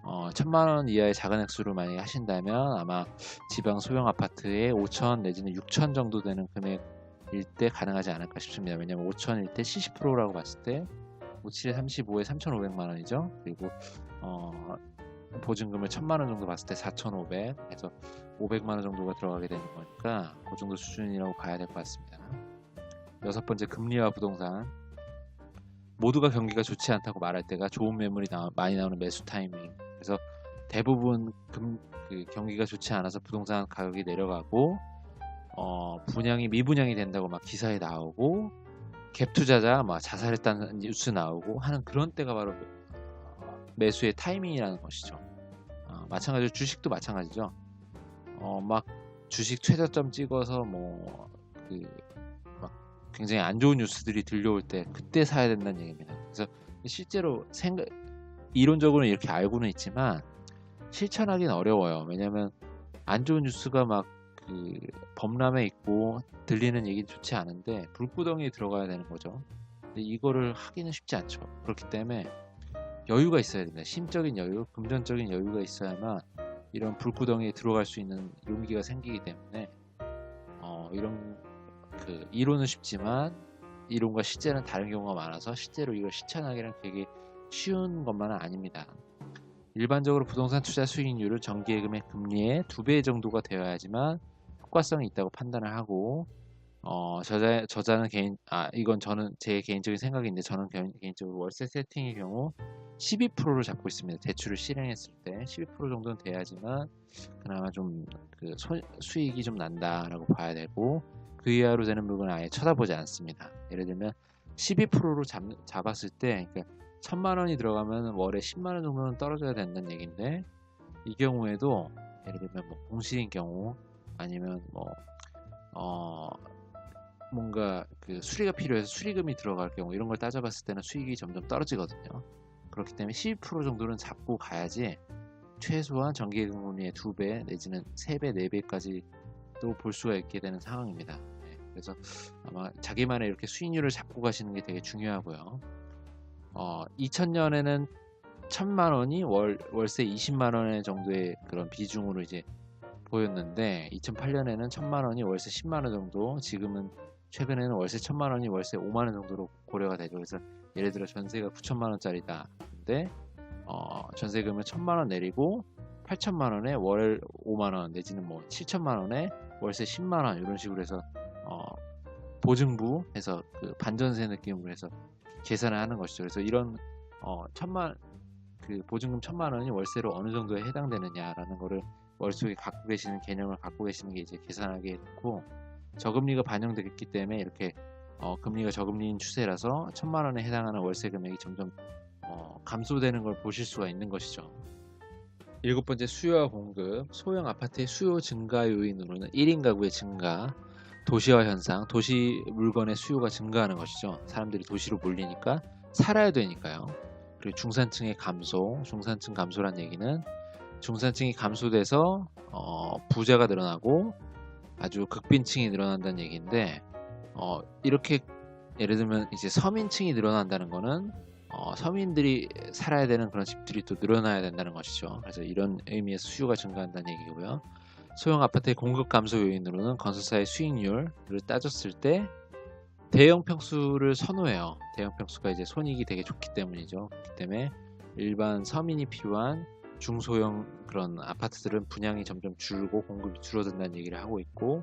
1000만원 이하의 작은 액수로 만약에 하신다면 아마 지방 소형 아파트에 5천 내지는 6천 정도 되는 금액일 때 가능하지 않을까 싶습니다. 왜냐하면 5천일 때 70%라고 봤을 때 57에 35에 3,500만원이죠. 그리고 보증금을 1000만원 정도 봤을 때 4,500 해서 500만원 정도가 들어가게 되는 거니까 그 정도 수준이라고 봐야 될 것 같습니다. 여섯 번째, 금리와 부동산. 모두가 경기가 좋지 않다고 말할 때가 좋은 매물이 많이 나오는 매수 타이밍. 그래서 대부분 경기가 좋지 않아서 부동산 가격이 내려가고 분양이 미분양이 된다고 막 기사에 나오고 갭 투자자 막 자살했다는 뉴스 나오고 하는 그런 때가 바로 매수의 타이밍이라는 것이죠. 마찬가지로 주식도 마찬가지죠. 막 주식 최저점 찍어서 막 굉장히 안 좋은 뉴스들이 들려올 때 그때 사야 된다는 얘기입니다. 그래서 실제로 이론적으로는 이렇게 알고는 있지만 실천하기는 어려워요. 왜냐하면 안 좋은 뉴스가 막 범람해 있고 들리는 얘기 좋지 않은데 불구덩이에 들어가야 되는 거죠. 근데 이거를 하기는 쉽지 않죠. 그렇기 때문에 여유가 있어야 됩니다. 심적인 여유, 금전적인 여유가 있어야만 이런 불구덩이에 들어갈 수 있는 용기가 생기기 때문에 이런 이론은 쉽지만 이론과 실제는 다른 경우가 많아서 실제로 이걸 실천하기는 되게 쉬운 것만은 아닙니다. 일반적으로 부동산 투자 수익률을 정기예금의 금리의 2배 정도가 되어야지만 효과성이 있다고 판단을 하고 저자는 이건 저는 제 개인적인 생각인데 저는 개인적으로 월세 세팅의 경우 12%를 잡고 있습니다. 대출을 실행했을 때 12% 정도는 돼야지만 그나마 좀 수익이 좀 난다라고 봐야 되고 그 이하로 되는 물건은 아예 쳐다보지 않습니다. 예를 들면 12%로 잡았을 때 그러니까 1000만원이 들어가면 월에 10만원 정도는 떨어져야 된다는 얘기인데 이 경우에도 예를 들면 뭐 공실인 경우 아니면 뭔가 수리가 필요해서 수리금이 들어갈 경우 이런 걸 따져봤을 때는 수익이 점점 떨어지거든요. 그렇기 때문에 12% 정도는 잡고 가야지 최소한 정기예금 금리의 2배 내지는 3배, 4배까지도 볼 수가 있게 되는 상황입니다. 그래서 아마 자기만의 이렇게 수익률을 잡고 가시는 게 되게 중요하고요. 2000년에는 1000만원이 월세 20만원 정도의 그런 비중으로 이제 보였는데 2008년에는 1000만원이 월세 10만원 정도, 지금은 최근에는 월세 1000만원이 월세 5만원 정도로 고려가 되죠. 그래서 예를 들어 전세가 9천만원짜리다. 근데 전세금을 1000만원 내리고 8천만원에 월 5만원 내지는 뭐 7천만원에 월세 10만원 이런 식으로 해서 보증부 해서 반전세 느낌으로 해서 계산을 하는 것이죠. 그래서 이런 보증금 1000만원이 월세로 어느 정도에 해당되느냐라는 거를 머릿속에 갖고 계시는 개념을 갖고 계시는 게 이제 계산하게 됐고 저금리가 반영됐기 때문에 이렇게 금리가 저금리인 추세라서 1,000만 원에 해당하는 월세 금액이 점점 감소되는 걸 보실 수가 있는 것이죠. 일곱 번째, 수요와 공급. 소형 아파트의 수요 증가 요인으로는 1인 가구의 증가, 도시화 현상, 도시 물건의 수요가 증가하는 것이죠. 사람들이 도시로 몰리니까 살아야 되니까요. 그리고 중산층의 감소, 중산층 감소란 얘기는 중산층이 감소돼서 부자가 늘어나고 아주 극빈층이 늘어난다는 얘기인데, 이렇게 예를 들면 이제 서민층이 늘어난다는 거는 서민들이 살아야 되는 그런 집들이 또 늘어나야 된다는 것이죠. 그래서 이런 의미에서 수요가 증가한다는 얘기고요. 소형 아파트의 공급 감소 요인으로는 건설사의 수익률을 따졌을 때 대형 평수를 선호해요. 대형 평수가 이제 손익이 되게 좋기 때문이죠. 그렇기 때문에 일반 서민이 필요한 중소형 그런 아파트들은 분양이 점점 줄고 공급이 줄어든다는 얘기를 하고 있고,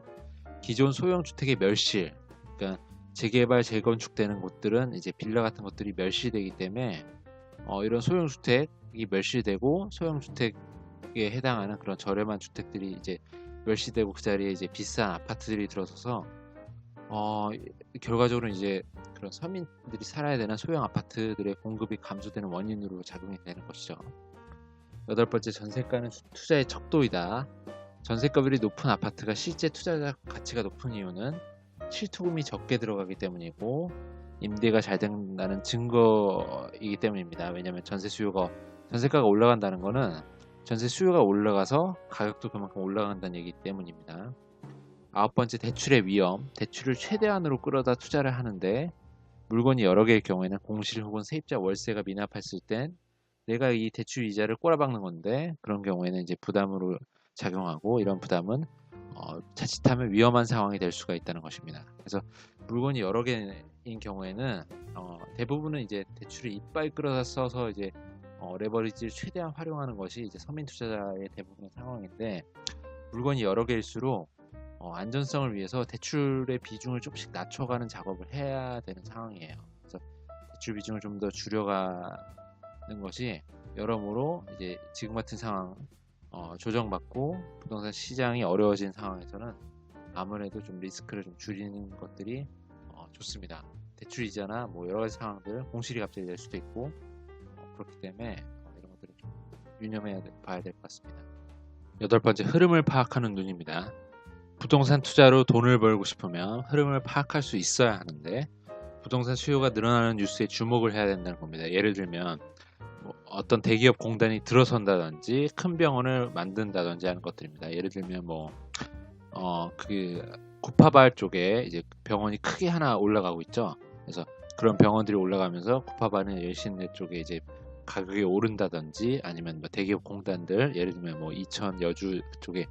기존 소형 주택의 멸실, 그러니까 재개발 재건축되는 곳들은 이제 빌라 같은 것들이 멸실되기 때문에 이런 소형 주택이 멸실되고 소형 주택에 해당하는 그런 저렴한 주택들이 이제 멸실되고 그 자리에 이제 비싼 아파트들이 들어서서 결과적으로 이제 그런 서민들이 살아야 되는 소형 아파트들의 공급이 감소되는 원인으로 작용이 되는 것이죠. 여덟 번째, 전세가는 투자의 척도이다. 전세가율이 높은 아파트가 실제 투자 가치가 높은 이유는 실투금이 적게 들어가기 때문이고 임대가 잘 된다는 증거이기 때문입니다. 왜냐하면 전세가가 올라간다는 거는 전세 수요가 올라가서 가격도 그만큼 올라간다는 얘기 때문입니다. 아홉 번째, 대출의 위험. 대출을 최대한으로 끌어다 투자를 하는데 물건이 여러 개일 경우에는 공실 혹은 세입자 월세가 미납했을 땐 내가 이 대출 이자를 꼬라박는 건데, 그런 경우에는 이제 부담으로 작용하고, 이런 부담은 자칫하면 위험한 상황이 될 수가 있다는 것입니다. 그래서 물건이 여러 개인 경우에는 대부분은 이제 대출을 이빨 끌어다 써서 이제 레버리지를 최대한 활용하는 것이 이제 서민 투자자의 대부분의 상황인데, 물건이 여러 개일수록 안전성을 위해서 대출의 비중을 조금씩 낮춰가는 작업을 해야 되는 상황이에요. 그래서 대출 비중을 좀 더 줄여가는 것이 여러모로 이제 지금 같은 상황, 조정받고 부동산 시장이 어려워진 상황에서는 아무래도 좀 리스크를 좀 줄이는 것들이 좋습니다. 대출 이자나 뭐 여러 가지 상황들, 공실이 갑자기 될 수도 있고 그렇기 때문에 이런 것들을 좀 유념해 봐야 될 것 같습니다. 여덟 번째, 흐름을 파악하는 눈입니다. 부동산 투자로 돈을 벌고 싶으면 흐름을 파악할 수 있어야 하는데, 부동산 수요가 늘어나는 뉴스에 주목을 해야 된다는 겁니다. 예를 들면 어떤 대기업 공단이 들어선다든지 큰 병원을 만든다든지 하는 것들입니다. 예를 들면 그 구파발 쪽에 이제 병원이 크게 하나 올라가고 있죠. 그래서 그런 병원들이 올라가면서 구파발은 열신내 쪽에 이제 가격이 오른다든지, 아니면 대기업 공단들, 예를 들면 이천 여주 쪽에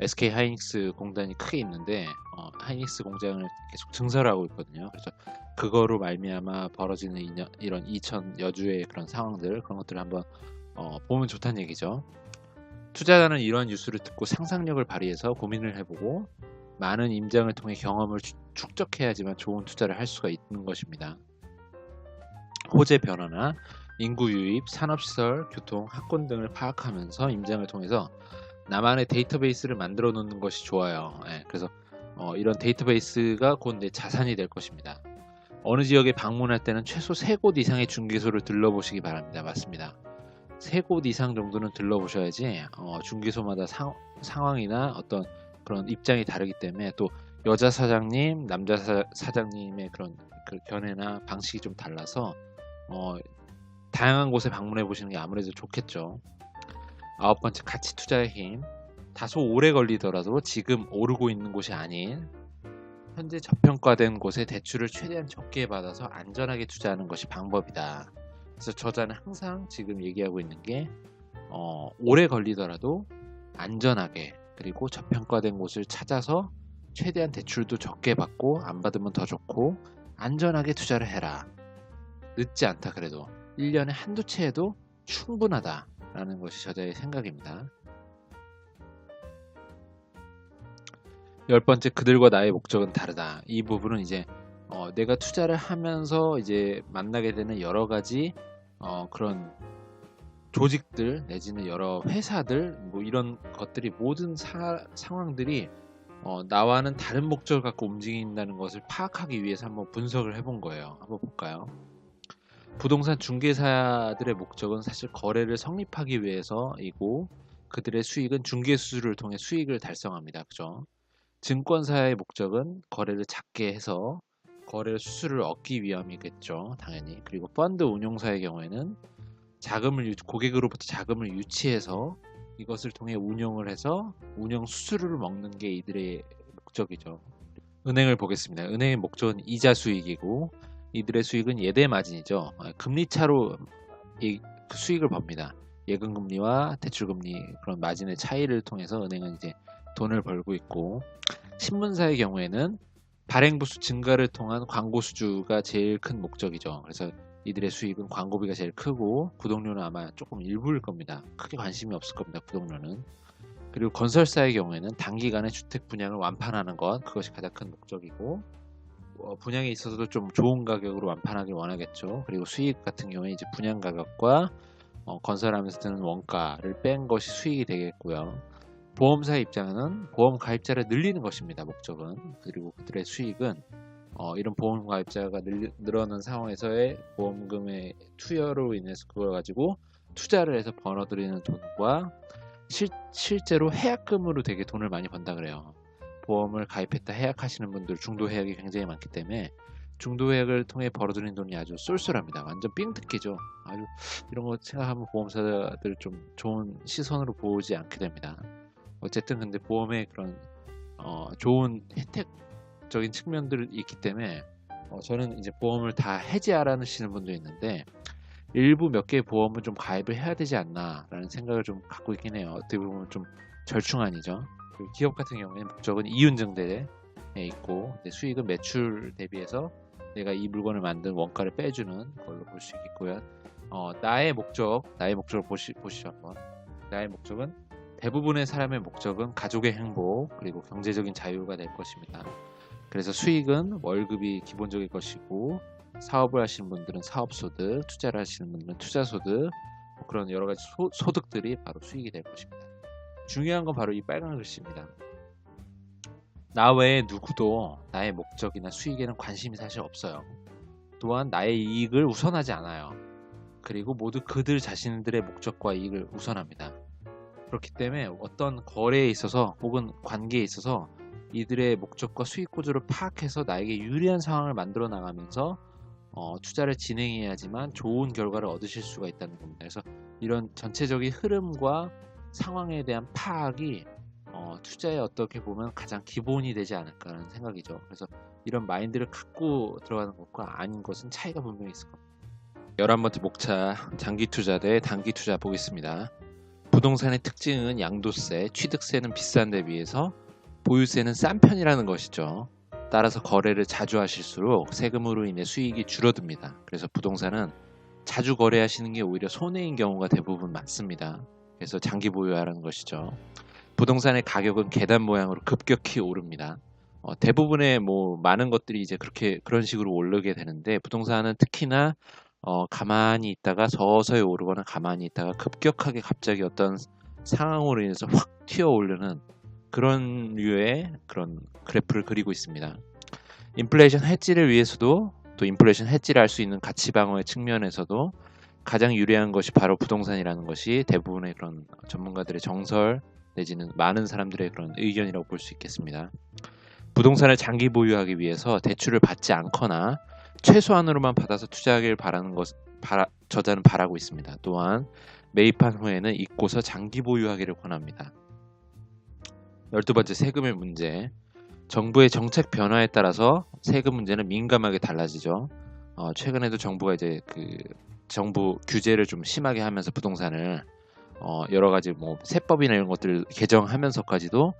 SK 하이닉스 공단이 크게 있는데 하이닉스 공장을 계속 증설을 하고 있거든요. 그래서 그거로 말미암아 벌어지는 이런 이천 여주의 그런 상황들, 그런 것들을 한번 보면 좋다는 얘기죠. 투자자는 이러한 뉴스를 듣고 상상력을 발휘해서 고민을 해보고 많은 임장을 통해 경험을 축적해야지만 좋은 투자를 할 수가 있는 것입니다. 호재 변화나 인구 유입, 산업시설, 교통, 학군 등을 파악하면서 임장을 통해서 나만의 데이터베이스를 만들어 놓는 것이 좋아요. 그래서 이런 데이터베이스가 곧 내 자산이 될 것입니다. 어느 지역에 방문할 때는 최소 3곳 이상의 중개소를 들러보시기 바랍니다. 맞습니다. 3곳 이상 정도는 들러보셔야지 중개소마다 상황이나 어떤 그런 입장이 다르기 때문에, 또 여자 사장님, 남자 사장님의 그런 그 견해나 방식이 좀 달라서 다양한 곳에 방문해 보시는 게 아무래도 좋겠죠. 아홉 번째, 가치 투자의 힘. 다소 오래 걸리더라도 지금 오르고 있는 곳이 아닌 현재 저평가된 곳에 대출을 최대한 적게 받아서 안전하게 투자하는 것이 방법이다. 그래서 저자는 항상 지금 얘기하고 있는 게 오래 걸리더라도 안전하게, 그리고 저평가된 곳을 찾아서 최대한 대출도 적게 받고 안 받으면 더 좋고 안전하게 투자를 해라. 늦지 않다. 그래도 1년에 한두 채에도 충분하다 라는 것이 저자의 생각입니다. 열 번째, 그들과 나의 목적은 다르다. 이 부분은 이제 내가 투자를 하면서 이제 만나게 되는 여러 가지 그런 조직들 내지는 여러 회사들 이런 것들이 모든 상황들이 나와는 다른 목적을 갖고 움직인다는 것을 파악하기 위해서 한번 분석을 해본 거예요. 한번 볼까요? 부동산 중개사들의 목적은 사실 거래를 성립하기 위해서이고 그들의 수익은 중개 수수료를 통해 수익을 달성합니다. 그죠? 증권사의 목적은 거래를 작게 해서 거래 수수료를 얻기 위함이겠죠. 당연히. 그리고 펀드 운용사의 경우에는 고객으로부터 자금을 유치해서 이것을 통해 운용을 해서 운영 수수료를 먹는 게 이들의 목적이죠. 은행을 보겠습니다. 은행의 목적은 이자 수익이고 이들의 수익은 예대 마진이죠. 금리 차로 그 수익을 법니다. 예금 금리와 대출 금리 그런 마진의 차이를 통해서 은행은 이제 돈을 벌고 있고 신문사의 경우에는 발행부수 증가를 통한 광고 수주가 제일 큰 목적이죠. 그래서 이들의 수익은 광고비가 제일 크고 구독료는 아마 조금 일부일 겁니다. 크게 관심이 없을 겁니다. 구독료는. 그리고 건설사의 경우에는 단기간에 주택 분양을 완판하는 것 그것이 가장 큰 목적이고 분양에 있어서도 좀 좋은 가격으로 완판하길 원하겠죠. 그리고 수익 같은 경우에 이제 분양 가격과 건설하면서 드는 원가를 뺀 것이 수익이 되겠고요. 보험사 입장에는 보험 가입자를 늘리는 것입니다. 목적은. 그리고 그들의 수익은 이런 보험 가입자가 늘어난 상황에서의 보험금의 투여로 인해서 그걸 가지고 투자를 해서 벌어들이는 돈과 실제로 해약금으로 되게 돈을 많이 번다 그래요. 보험을 가입했다 해약하시는 분들 중도 해약이 굉장히 많기 때문에 중도 해약을 통해 벌어들이는 돈이 아주 쏠쏠합니다. 완전 삥뜯기죠. 아주 이런 거 생각하면 보험사들 좀 좋은 시선으로 보지 않게 됩니다. 어쨌든 근데 보험의 그런 좋은 혜택적인 측면들이 있기 때문에 저는 이제 보험을 다 해지하라시는 분도 있는데 일부 몇 개의 보험은 좀 가입을 해야 되지 않나 라는 생각을 좀 갖고 있긴 해요. 어떻게 보면 좀 절충안이죠. 그리고 기업 같은 경우에는 목적은 이윤증대에 있고 수익은 매출 대비해서 내가 이 물건을 만든 원가를 빼주는 걸로 볼 수 있고요. 나의 목적을 보시죠 한번. 나의 목적은 대부분의 사람의 목적은 가족의 행복 그리고 경제적인 자유가 될 것입니다. 그래서 수익은 월급이 기본적일 것이고 사업을 하시는 분들은 사업소득, 투자를 하시는 분들은 투자소득 그런 여러 가지 소득들이 바로 수익이 될 것입니다. 중요한 건 바로 이 빨간 글씨입니다. 나 외에 누구도 나의 목적이나 수익에는 관심이 사실 없어요. 또한 나의 이익을 우선하지 않아요. 그리고 모두 그들 자신들의 목적과 이익을 우선합니다. 그렇기 때문에 어떤 거래에 있어서 혹은 관계에 있어서 이들의 목적과 수익 구조를 파악해서 나에게 유리한 상황을 만들어 나가면서 투자를 진행해야지만 좋은 결과를 얻으실 수가 있다는 겁니다. 그래서 이런 전체적인 흐름과 상황에 대한 파악이 투자에 어떻게 보면 가장 기본이 되지 않을까라는 생각이죠. 그래서 이런 마인드를 갖고 들어가는 것과 아닌 것은 차이가 분명히 있을 겁니다. 11번째 목차 장기 투자 대 단기 투자 보겠습니다. 부동산의 특징은 양도세, 취득세는 비싼 데 비해서 보유세는 싼 편이라는 것이죠. 따라서 거래를 자주 하실수록 세금으로 인해 수익이 줄어듭니다. 그래서 부동산은 자주 거래하시는 게 오히려 손해인 경우가 대부분 많습니다. 그래서 장기 보유하라는 것이죠. 부동산의 가격은 계단 모양으로 급격히 오릅니다. 대부분의 많은 것들이 이제 그런 식으로 오르게 되는데 부동산은 특히나 가만히 있다가 서서히 오르거나 가만히 있다가 급격하게 갑자기 어떤 상황으로 인해서 확 튀어 오르는 그런 류의 그런 그래프를 그리고 있습니다. 인플레이션 해지를 위해서도 또 인플레이션 해지를 할 수 있는 가치 방어의 측면에서도 가장 유리한 것이 바로 부동산이라는 것이 대부분의 그런 전문가들의 정설 내지는 많은 사람들의 그런 의견이라고 볼 수 있겠습니다. 부동산을 장기 보유하기 위해서 대출을 받지 않거나 최소한으로만 받아서 투자하길 저자는 바라고 있습니다. 또한 매입한 후에는 잊고서 장기 보유하기를 권합니다. 12번째 세금의 문제. 정부의 정책 변화에 따라서 세금 문제는 민감하게 달라지죠. 최근에도 정부가 이제 정부 규제를 좀 심하게 하면서 부동산을 여러 가지 세법이나 이런 것들을 개정하면서까지도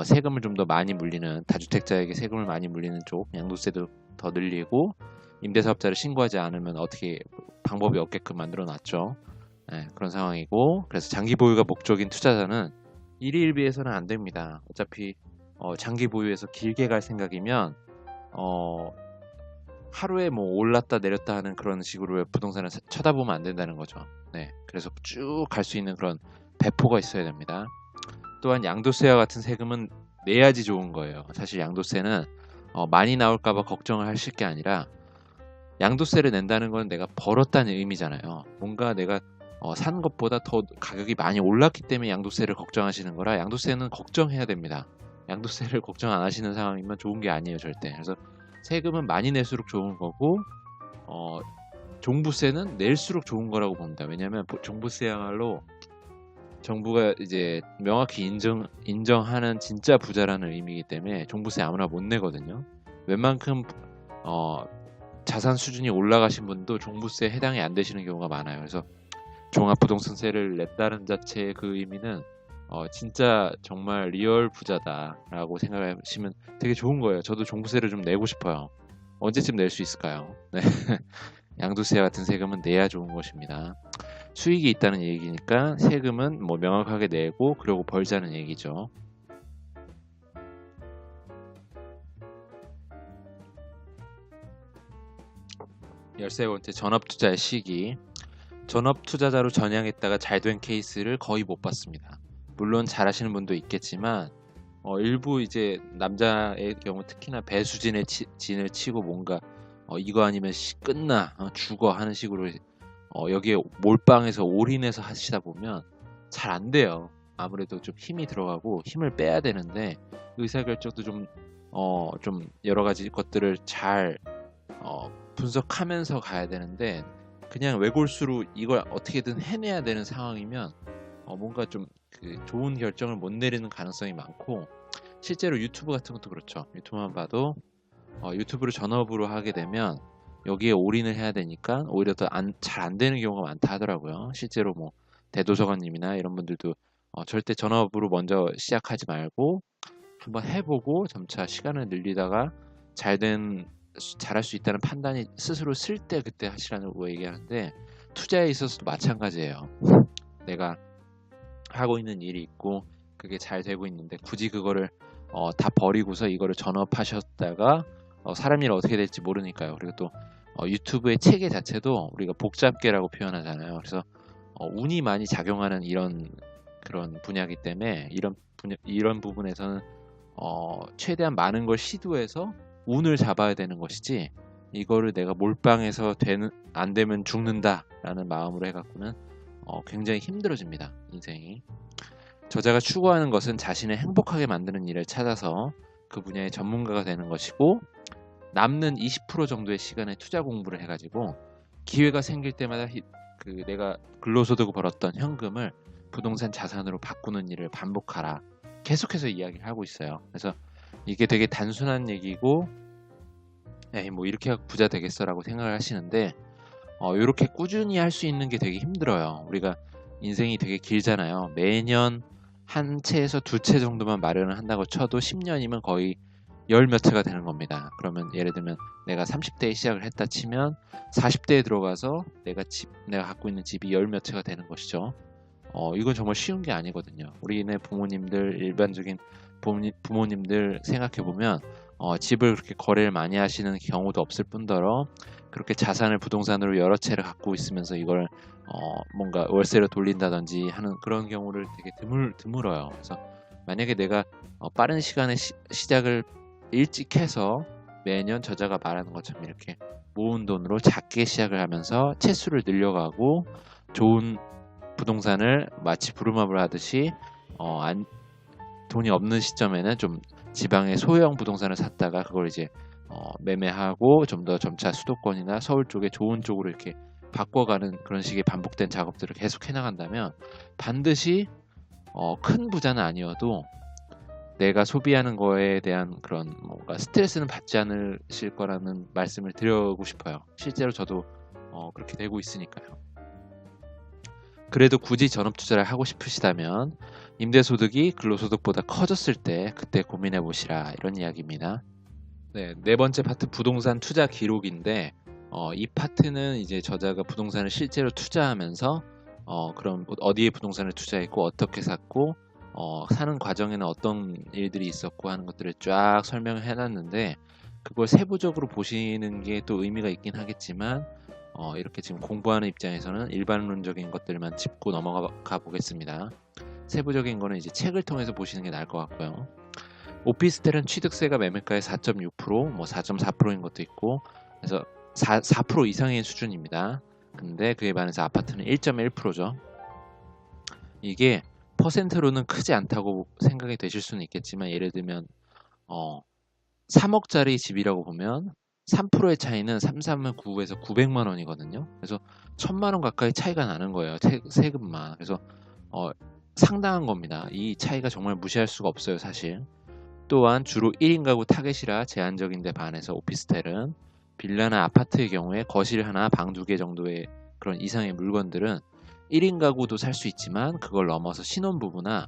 세금을 좀 더 많이 물리는 다주택자에게 세금을 많이 물리는 쪽 양도세도 더 늘리고 임대사업자를 신고하지 않으면 어떻게 방법이 없게끔 만들어 놨죠. 그런 상황이고 그래서 장기 보유가 목적인 투자자는 일희일비해서는 안 됩니다. 어차피 장기 보유해서 길게 갈 생각이면 하루에 올랐다 내렸다 하는 그런 식으로 부동산을 쳐다보면 안 된다는 거죠. 그래서 쭉 갈 수 있는 그런 배포가 있어야 됩니다. 또한 양도세와 같은 세금은 내야지 좋은 거예요. 사실 양도세는 많이 나올까봐 걱정을 하실 게 아니라 양도세를 낸다는 건 내가 벌었다는 의미잖아요. 뭔가 내가 산 것보다 더 가격이 많이 올랐기 때문에 양도세를 걱정하시는 거라 양도세는 걱정해야 됩니다. 양도세를 걱정 안 하시는 상황이면 좋은 게 아니에요, 절대. 그래서 세금은 많이 낼수록 좋은 거고 어, 종부세는 낼수록 좋은 거라고 봅니다. 왜냐하면 종부세야말로 정부가 이제 명확히 인정하는 진짜 부자라는 의미이기 때문에 종부세 아무나 못 내거든요. 웬만큼 어, 자산 수준이 올라가신 분도 종부세에 해당이 안 되시는 경우가 많아요. 그래서 종합부동산세를 냈다는 자체의 그 의미는 진짜 정말 리얼 부자다라고 생각하시면 되게 좋은 거예요. 저도 종부세를 좀 내고 싶어요. 언제쯤 낼 수 있을까요? 네. 양도세 같은 세금은 내야 좋은 것입니다. 수익이 있다는 얘기니까 세금은 뭐 명확하게 내고 그러고 벌자는 얘기죠. 13번째, 전업투자의 시기. 전업투자자로 전향했다가 잘 된 케이스를 거의 못 봤습니다. 물론 잘하시는 분도 있겠지만 일부 이제 남자의 경우 특히나 배수진을 치고 뭔가 이거 아니면 끝나 죽어 하는 식으로 여기에 몰빵해서 올인해서 하시다 보면 잘 안 돼요. 아무래도 좀 힘이 들어가고 힘을 빼야 되는데 의사결정도 좀 여러 가지 것들을 잘 분석하면서 가야 되는데 그냥 외골수로 이걸 어떻게든 해내야 되는 상황이면 뭔가 좀 그 좋은 결정을 못 내리는 가능성이 많고 실제로 유튜브 같은 것도 그렇죠. 유튜브만 봐도 유튜브를 전업으로 하게 되면 여기에 올인을 해야 되니까 오히려 더 잘 안 되는 경우가 많다 하더라고요. 실제로 뭐 대도서관님이나 이런 분들도 절대 전업으로 먼저 시작하지 말고 한번 해보고 점차 시간을 늘리다가 잘할 수 있다는 판단이 스스로 쓸 때 그때 하시라고 얘기하는데 투자에 있어서도 마찬가지예요. 내가 하고 있는 일이 있고 그게 잘 되고 있는데 굳이 그거를 다 버리고서 이거를 전업하셨다가 사람 일 어떻게 될지 모르니까요. 그리고 또 유튜브의 체계 자체도 우리가 복잡계라고 표현하잖아요. 그래서 운이 많이 작용하는 그런 분야이기 때문에 이런 부분에서는 최대한 많은 걸 시도해서 운을 잡아야 되는 것이지 이거를 내가 몰빵해서 안 되면 죽는다라는 마음으로 해갖고는 굉장히 힘들어집니다. 인생이. 저자가 추구하는 것은 자신을 행복하게 만드는 일을 찾아서 그 분야의 전문가가 되는 것이고 남는 20% 정도의 시간에 투자 공부를 해가지고 기회가 생길 때마다 내가 근로소득을 벌었던 현금을 부동산 자산으로 바꾸는 일을 반복하라. 계속해서 이야기를 하고 있어요. 그래서 이게 되게 단순한 얘기고 에이 뭐 이렇게 하고 부자 되겠어라고 생각을 하시는데 이렇게 꾸준히 할 수 있는 게 되게 힘들어요. 우리가 인생이 되게 길잖아요. 매년 한 채에서 두 채 정도만 마련을 한다고 쳐도 10년이면 거의 열 몇 채가 되는 겁니다. 그러면 예를 들면 내가 30대에 시작을 했다 치면 40대에 들어가서 내가 갖고 있는 집이 열 몇 채가 되는 것이죠. 이건 정말 쉬운 게 아니거든요. 우리네 부모님들 일반적인 부모님들 생각해 보면 집을 그렇게 거래를 많이 하시는 경우도 없을 뿐더러 그렇게 자산을 부동산으로 여러 채를 갖고 있으면서 이걸 뭔가 월세로 돌린다든지 하는 그런 경우를 되게 드물어요. 그래서 만약에 내가 빠른 시간에 시작을 일찍 해서 매년 저자가 말하는 것처럼 이렇게 모은 돈으로 작게 시작을 하면서 채수를 늘려가고 좋은 부동산을 마치 부루마블 하듯이 돈이 없는 시점에는 좀 지방의 소형 부동산을 샀다가 그걸 이제 매매하고 좀 더 점차 수도권이나 서울 쪽에 좋은 쪽으로 이렇게 바꿔가는 그런 식의 반복된 작업들을 계속 해나간다면 반드시 큰 부자는 아니어도 내가 소비하는 거에 대한 그런 뭔가 스트레스는 받지 않으실 거라는 말씀을 드리고 싶어요. 실제로 저도 그렇게 되고 있으니까요. 그래도 굳이 전업 투자를 하고 싶으시다면 임대소득이 근로소득보다 커졌을 때 그때 고민해 보시라 이런 이야기입니다. 네 번째 파트 부동산 투자 기록인데 이 파트는 이제 저자가 부동산을 실제로 투자하면서 그럼 어디에 부동산을 투자했고 어떻게 샀고 사는 과정에는 어떤 일들이 있었고 하는 것들을 쫙 설명을 해놨는데 그걸 세부적으로 보시는 게 또 의미가 있긴 하겠지만 이렇게 지금 공부하는 입장에서는 일반론적인 것들만 짚고 넘어가 보겠습니다. 세부적인 거는 이제 책을 통해서 보시는 게 나을 것 같고요. 오피스텔은 취득세가 매매가의 4.6%, 뭐 4.4%인 것도 있고, 그래서 4% 이상의 수준입니다. 근데 그에 반해서 아파트는 1.1%죠. 이게 퍼센트로는 크지 않다고 생각이 되실 수는 있겠지만, 예를 들면 3억짜리 집이라고 보면 3%의 차이는 3, 3은 9에서 900만 원이거든요. 그래서 1000만 원 가까이 차이가 나는 거예요. 세금만. 그래서 상당한 겁니다. 이 차이가 정말 무시할 수가 없어요, 사실. 또한 주로 1인 가구 타겟이라 제한적인데 반해서 오피스텔은 빌라나 아파트의 경우에 거실 하나, 방 2개 정도의 그런 이상의 물건들은 1인 가구도 살 수 있지만 그걸 넘어서 신혼부부나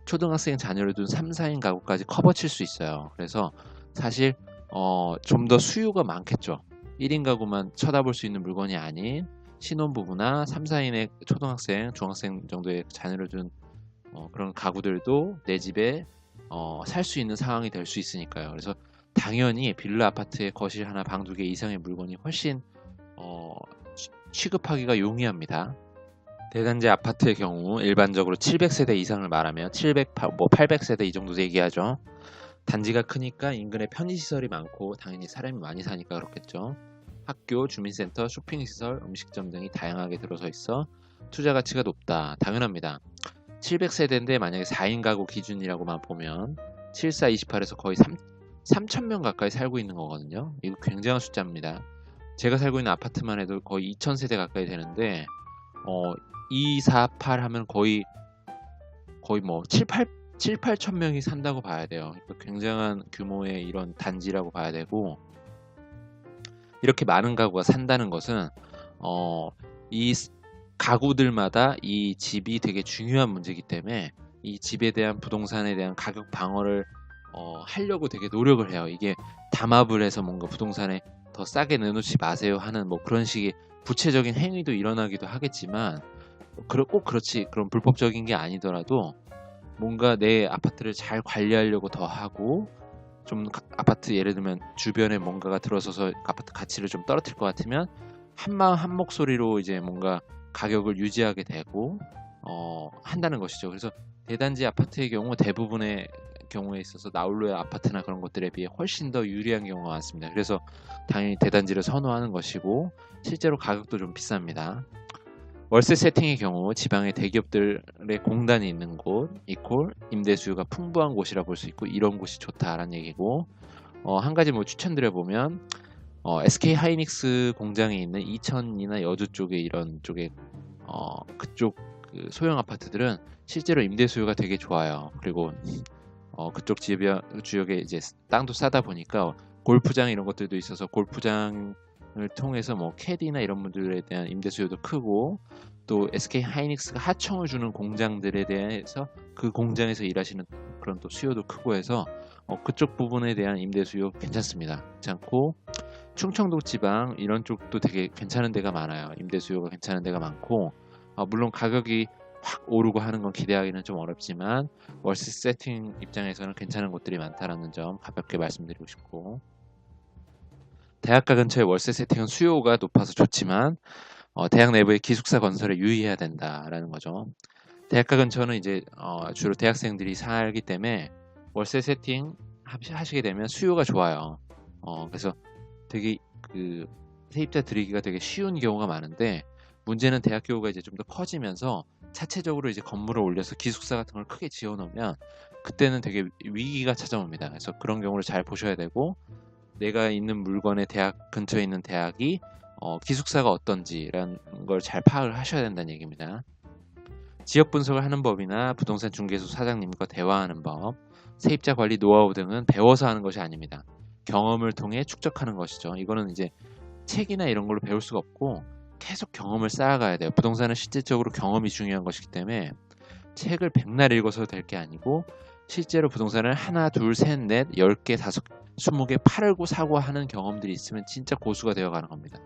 초등학생 자녀를 둔 3, 4인 가구까지 커버칠 수 있어요. 그래서 사실 좀 더 수요가 많겠죠. 1인 가구만 쳐다볼 수 있는 물건이 아닌 신혼부부나 3, 4인의 초등학생, 중학생 정도의 자녀를 둔 그런 가구들도 내 집에 살 수 있는 상황이 될 수 있으니까요. 그래서 당연히 빌라 아파트의 거실 하나, 방 2개 이상의 물건이 훨씬 취급하기가 용이합니다. 대단지 아파트의 경우 일반적으로 700세대 이상을 말하면 800세대 이 정도 얘기하죠. 단지가 크니까 인근에 편의시설이 많고 당연히 사람이 많이 사니까 그렇겠죠. 학교, 주민센터, 쇼핑시설, 음식점 등이 다양하게 들어서 있어 투자 가치가 높다. 당연합니다. 700세대인데 만약에 4인 가구 기준이라고만 보면 74, 28에서 거의 3,000명 가까이 살고 있는 거거든요. 이거 굉장한 숫자입니다. 제가 살고 있는 아파트만 해도 거의 2,000세대 가까이 되는데 2, 4, 8 하면 거의 뭐 7, 8천 명이 산다고 봐야 돼요. 굉장한 규모의 이런 단지라고 봐야 되고, 이렇게 많은 가구가 산다는 것은 이 가구들마다 이 집이 되게 중요한 문제이기 때문에 이 집에 대한 부동산에 대한 가격 방어를 하려고 되게 노력을 해요. 이게 담합을 해서 뭔가 부동산에 더 싸게 내놓지 마세요 하는 뭐 그런 식의 부채적인 행위도 일어나기도 하겠지만, 꼭 그렇지 그런 불법적인 게 아니더라도 뭔가 내 아파트를 잘 관리하려고 더 하고, 좀 아파트 예를 들면 주변에 뭔가가 들어서서 아파트 가치를 좀 떨어뜨릴 것 같으면 한마음 한 목소리로 이제 뭔가 가격을 유지하게 되고 한다는 것이죠. 그래서 대단지 아파트의 경우 대부분의 경우에 있어서 나홀로의 아파트나 그런 것들에 비해 훨씬 더 유리한 경우가 많습니다. 그래서 당연히 대단지를 선호하는 것이고, 실제로 가격도 좀 비쌉니다. 월세 세팅의 경우 지방의 대기업들의 공단이 있는 곳 이콜 임대 수요가 풍부한 곳이라 볼 수 있고, 이런 곳이 좋다라는 얘기고, 한 가지 뭐 추천드려보면 SK 하이닉스 공장이 있는 이천이나 여주 쪽에 이런 쪽에 그쪽 그 소형 아파트들은 실제로 임대 수요가 되게 좋아요. 그리고 그쪽 지역에 이제 땅도 싸다 보니까 골프장 이런 것들도 있어서 골프장을 통해서 뭐 캐디나 이런 분들에 대한 임대 수요도 크고, 또 SK 하이닉스가 하청을 주는 공장들에 대해서 그 공장에서 일하시는 그런 또 수요도 크고 해서 그쪽 부분에 대한 임대 수요 괜찮습니다. 괜찮고, 충청도 지방 이런 쪽도 되게 괜찮은 데가 많아요. 임대 수요가 괜찮은 데가 많고, 물론 가격이 확 오르고 하는 건 기대하기는 좀 어렵지만 월세 세팅 입장에서는 괜찮은 곳들이 많다라는 점 가볍게 말씀드리고 싶고, 대학가 근처의 월세 세팅은 수요가 높아서 좋지만 대학 내부의 기숙사 건설에 유의해야 된다라는 거죠. 대학가 근처는 이제 주로 대학생들이 살기 때문에 월세 세팅 하시게 되면 수요가 좋아요. 그래서 되게 그 세입자 들이기가 되게 쉬운 경우가 많은데, 문제는 대학 교우가 이제 좀 더 커지면서 자체적으로 이제 건물을 올려서 기숙사 같은 걸 크게 지어 놓으면 그때는 되게 위기가 찾아옵니다. 그래서 그런 경우를 잘 보셔야 되고, 내가 있는 물건의 대학 근처에 있는 대학이 기숙사가 어떤지라는 걸 잘 파악을 하셔야 된다는 얘기입니다. 지역 분석을 하는 법이나 부동산 중개소 사장님과 대화하는 법, 세입자 관리 노하우 등은 배워서 하는 것이 아닙니다. 경험을 통해 축적하는 것이죠. 이거는 이제 책이나 이런 걸로 배울 수가 없고 계속 경험을 쌓아가야 돼요. 부동산은 실질적으로 경험이 중요한 것이기 때문에 책을 백날 읽어서 될 게 아니고, 실제로 부동산을 하나, 둘, 셋, 넷, 10개, 20개 팔고 사고 하는 경험들이 있으면 진짜 고수가 되어가는 겁니다.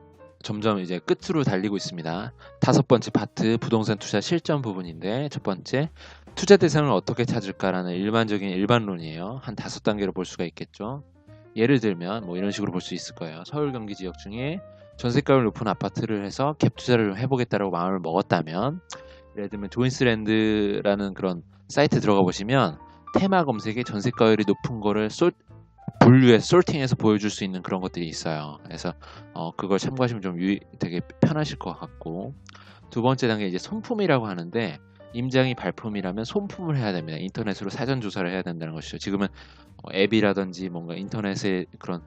점점 이제 끝으로 달리고 있습니다. 5번째 파트, 부동산 투자 실전 부분인데, 첫 번째, 투자 대상을 어떻게 찾을까라는 일반적인 일반론이에요. 한 5단계로 볼 수가 있겠죠. 예를 들면 뭐 이런 식으로 볼 수 있을 거예요. 서울 경기 지역 중에 전세가율 높은 아파트를 해서 갭 투자를 해보겠다라고 마음을 먹었다면, 예를 들면 조인스랜드라는 그런 사이트 들어가 보시면 테마 검색에 전세가율이 높은 거를 분류해서 솔팅해서 보여줄 수 있는 그런 것들이 있어요. 그래서 그걸 참고하시면 좀 되게 편하실 것 같고, 두 번째 단계 이제 손품이라고 하는데, 임장이 발품이라면 손품을 해야 됩니다. 인터넷으로 사전 조사를 해야 된다는 것이죠. 지금은 앱이라든지 뭔가 인터넷에 그런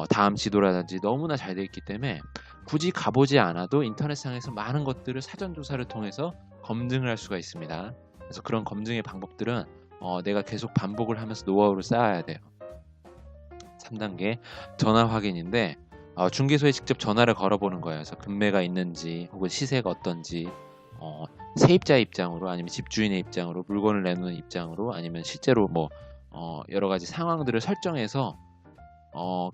다음 지도라든지 너무나 잘 되어 있기 때문에 굳이 가보지 않아도 인터넷상에서 많은 것들을 사전 조사를 통해서 검증을 할 수가 있습니다. 그래서 그런 검증의 방법들은 내가 계속 반복을 하면서 노하우를 쌓아야 돼요. 3단계 전화 확인인데, 중개소에 직접 전화를 걸어보는 거예요. 그래서 금매가 있는지 혹은 시세가 어떤지, 세입자 입장으로 아니면 집주인의 입장으로, 물건을 내놓는 입장으로, 아니면 실제로 뭐 여러 가지 상황들을 설정해서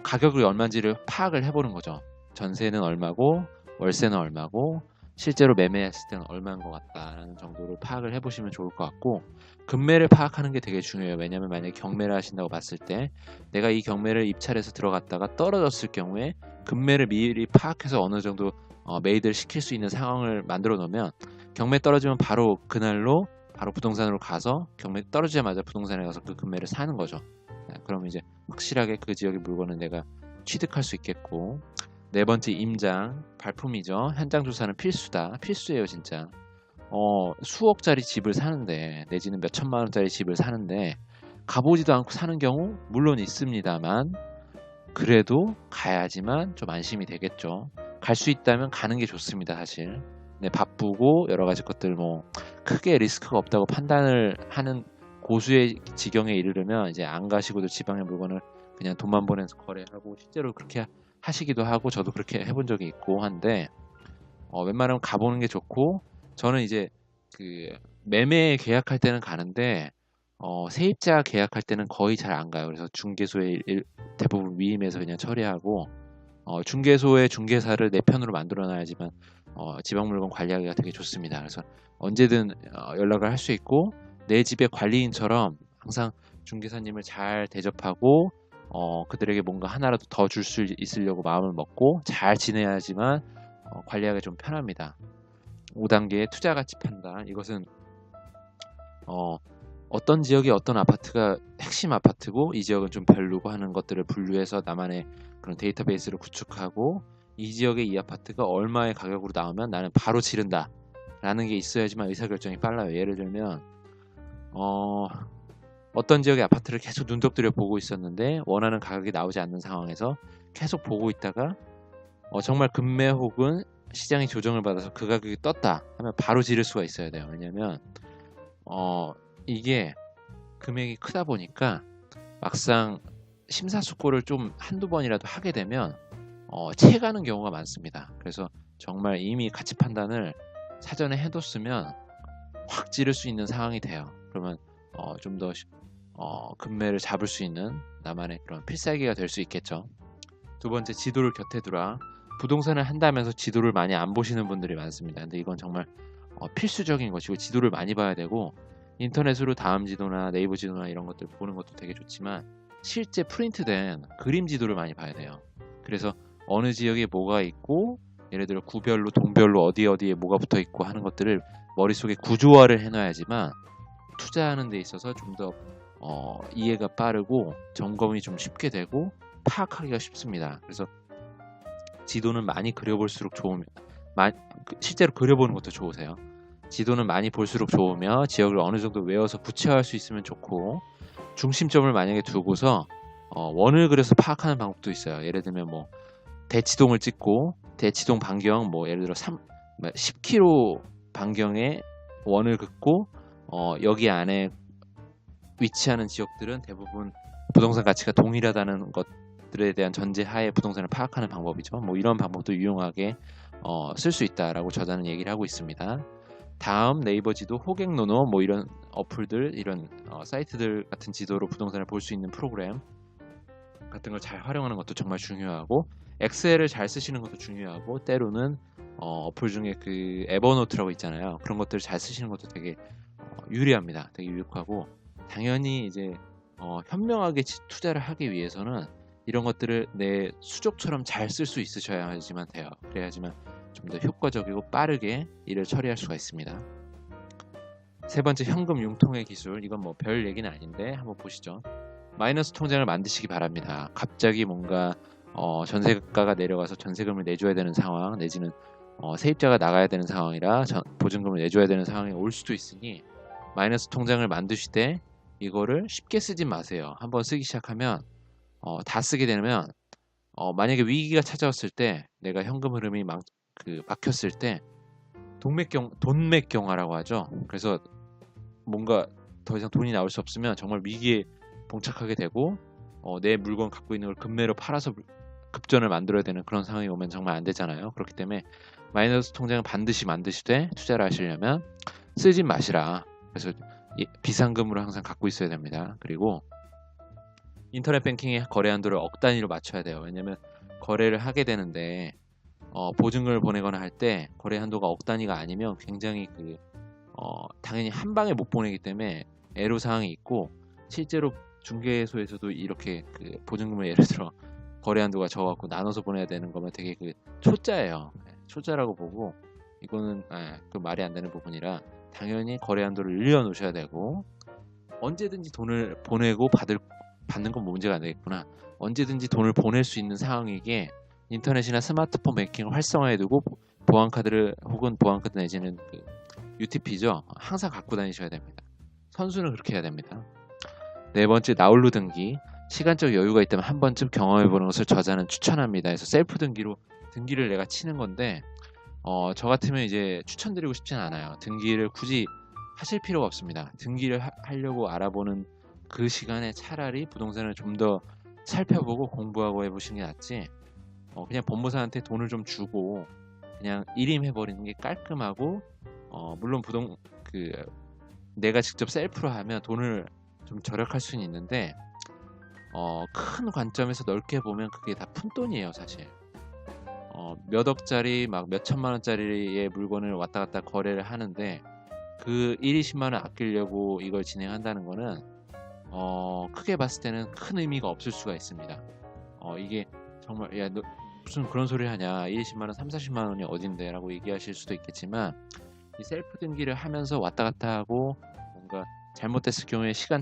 가격이 얼마인지를 파악을 해보는 거죠. 전세는 얼마고 월세는 얼마고 실제로 매매했을 때는 얼마인 것 같다라는 정도를 파악을 해보시면 좋을 것 같고, 금매를 파악하는 게 되게 중요해요. 왜냐하면 만약에 경매를 하신다고 봤을 때 내가 이 경매를 입찰해서 들어갔다가 떨어졌을 경우에 금매를 미리 파악해서 어느 정도 매입을 시킬 수 있는 상황을 만들어 놓으면, 경매 떨어지면 바로 그날로 바로 부동산으로 가서 경매 떨어지자마자 부동산에 가서 그 금매를 사는 거죠. 그러면 이제 확실하게 그 지역의 물건은 내가 취득할 수 있겠고, 네 번째 임장 발품이죠. 현장 조사는 필수예요 진짜. 수억짜리 집을 사는데, 내지는 몇 천만 원짜리 집을 사는데 가보지도 않고 사는 경우 물론 있습니다만, 그래도 가야지만 좀 안심이 되겠죠. 갈 수 있다면 가는 게 좋습니다 사실. 네, 바쁘고 여러 가지 것들 뭐 크게 리스크가 없다고 판단을 하는 고수의 지경에 이르려면 이제 안 가시고도 지방의 물건을 그냥 돈만 보내서 거래하고, 실제로 그렇게 하시기도 하고 저도 그렇게 해본 적이 있고 한데, 웬만하면 가보는 게 좋고, 저는 이제 그 매매 계약할 때는 가는데 세입자 계약할 때는 거의 잘 안 가요. 그래서 중개소에 대부분 위임해서 그냥 처리하고, 중개소의 중개사를 내 편으로 만들어 놔야지만 지방물건 관리하기가 되게 좋습니다. 그래서 언제든 연락을 할 수 있고, 내 집의 관리인처럼 항상 중개사님을 잘 대접하고 그들에게 뭔가 하나라도 더 줄 수 있으려고 마음을 먹고 잘 지내야지만 관리하기 좀 편합니다. 5단계 투자 가치 판단. 이것은 어떤 지역에 어떤 아파트가 핵심 아파트고 이 지역은 좀 별로고 하는 것들을 분류해서 나만의 그런 데이터베이스를 구축하고, 이 지역의 이 아파트가 얼마의 가격으로 나오면 나는 바로 지른다 라는 게 있어야지만 의사결정이 빨라요. 예를 들면 어떤 지역의 아파트를 계속 눈독 들여 보고 있었는데 원하는 가격이 나오지 않는 상황에서 계속 보고 있다가 정말 금매 혹은 시장이 조정을 받아서 그 가격이 떴다 하면 바로 지를 수가 있어야 돼요. 왜냐면 이게 금액이 크다 보니까 막상 심사숙고를 좀 한두 번이라도 하게 되면 채가는 경우가 많습니다. 그래서 정말 이미 가치 판단을 사전에 해뒀으면 확 지를 수 있는 상황이 돼요. 그러면 좀 더 금매를 잡을 수 있는 나만의 그런 필살기가 될 수 있겠죠. 두 번째, 지도를 곁에 두라. 부동산을 한다면서 지도를 많이 안 보시는 분들이 많습니다. 근데 이건 정말 필수적인 것이고, 지도를 많이 봐야 되고, 인터넷으로 다음 지도나 네이버 지도나 이런 것들 보는 것도 되게 좋지만 실제 프린트된 그림 지도를 많이 봐야 돼요. 그래서 어느 지역에 뭐가 있고, 예를 들어 구별로 동별로 어디에 뭐가 붙어 있고 하는 것들을 머릿속에 구조화를 해놔야지만 투자하는 데 있어서 좀 더 이해가 빠르고 점검이 좀 쉽게 되고 파악하기가 쉽습니다. 그래서 지도는 많이 그려볼수록 좋으며, 실제로 그려보는 것도 좋으세요. 지도는 많이 볼수록 좋으며 지역을 어느 정도 외워서 구체화할 수 있으면 좋고, 중심점을 만약에 두고서 원을 그려서 파악하는 방법도 있어요. 예를 들면 뭐 대치동을 찍고 대치동 반경 뭐 예를 들어 10km 반경에 원을 긋고 여기 안에 위치하는 지역들은 대부분 부동산 가치가 동일하다는 것들에 대한 전제하에 부동산을 파악하는 방법이죠. 뭐 이런 방법도 유용하게 쓸 수 있다라고 저자는 얘기를 하고 있습니다. 다음 네이버 지도, 호객노노 뭐 이런 어플들, 이런 사이트들 같은 지도로 부동산을 볼 수 있는 프로그램 같은 걸 잘 활용하는 것도 정말 중요하고, 엑셀을 잘 쓰시는 것도 중요하고, 때로는 어플 중에 그 에버노트라고 있잖아요. 그런 것들을 잘 쓰시는 것도 되게 유리합니다. 되게 유익하고, 당연히 이제 현명하게 투자를 하기 위해서는 이런 것들을 내 수족처럼 잘 쓸 수 있으셔야지만 돼요. 그래야지만 좀 더 효과적이고 빠르게 일을 처리할 수가 있습니다. 세 번째, 현금 융통의 기술. 이건 뭐 별 얘기는 아닌데 한번 보시죠. 마이너스 통장을 만드시기 바랍니다. 갑자기 뭔가 전세가가 내려가서 전세금을 내줘야 되는 상황, 내지는 세입자가 나가야 되는 상황이라 보증금을 내줘야 되는 상황이 올 수도 있으니 마이너스 통장을 만드실 때 이거를 쉽게 쓰지 마세요. 한번 쓰기 시작하면 다 쓰게 되면 만약에 위기가 찾아왔을 때, 내가 현금 흐름이 막혔을 때 돈맥경화라고 하죠. 그래서 뭔가 더 이상 돈이 나올 수 없으면 정말 위기에 봉착하게 되고 내 물건 갖고 있는 걸 급매로 팔아서 급전을 만들어야 되는 그런 상황이 오면 정말 안 되잖아요. 그렇기 때문에 마이너스 통장을 반드시 만드시되, 투자를 하시려면 쓰지 마시라. 그래서 비상금으로 항상 갖고 있어야 됩니다. 그리고 인터넷 뱅킹의 거래 한도를 억 단위로 맞춰야 돼요. 왜냐면 거래를 하게 되는데 보증금을 보내거나 할 때 거래 한도가 억 단위가 아니면 굉장히 당연히 한 방에 못 보내기 때문에 애로 사항이 있고, 실제로 중개소에서도 이렇게 보증금을 예를 들어 거래 한도가 적어갖고 나눠서 보내야 되는 거면 되게 초짜예요. 초짜라고 보고, 이거는 말이 안 되는 부분이라 당연히 거래 한도를 늘려 놓으셔야 되고, 언제든지 돈을 보내고 받는 건 문제가 안 되겠구나. 언제든지 돈을 보낼 수 있는 상황이기에 인터넷이나 스마트폰 뱅킹을 활성화해두고 보안카드를 혹은 보안카드 내지는 UTP죠. 항상 갖고 다니셔야 됩니다. 선수는 그렇게 해야 됩니다. 네 번째, 나홀로 등기. 시간적 여유가 있다면 한 번쯤 경험해보는 것을 저자는 추천합니다. 그래서 셀프 등기를 내가 치는 건데 저 같으면 이제 추천드리고 싶진 않아요. 등기를 굳이 하실 필요가 없습니다. 등기를 하려고 알아보는 그 시간에 차라리 부동산을 좀 더 살펴보고 공부하고 해보시는 게 낫지, 그냥 법무사한테 돈을 좀 주고 그냥 일임해버리는 게 깔끔하고, 물론 내가 직접 셀프로 하면 돈을 좀 절약할 수는 있는데 큰 관점에서 넓게 보면 그게 다 푼돈이에요 사실. 몇 억짜리 막 몇 천만 원짜리의 물건을 왔다 갔다 거래를 하는데 그 1, 20만 원 아끼려고 이걸 진행한다는 거는 크게 봤을 때는 큰 의미가 없을 수가 있습니다. 이게 정말 야 너 무슨 그런 소리 하냐, 1, 20만 원, 3, 40만 원이 어딘데 라고 얘기하실 수도 있겠지만, 이 셀프 등기를 하면서 왔다 갔다 하고 뭔가 잘못됐을 경우에 시간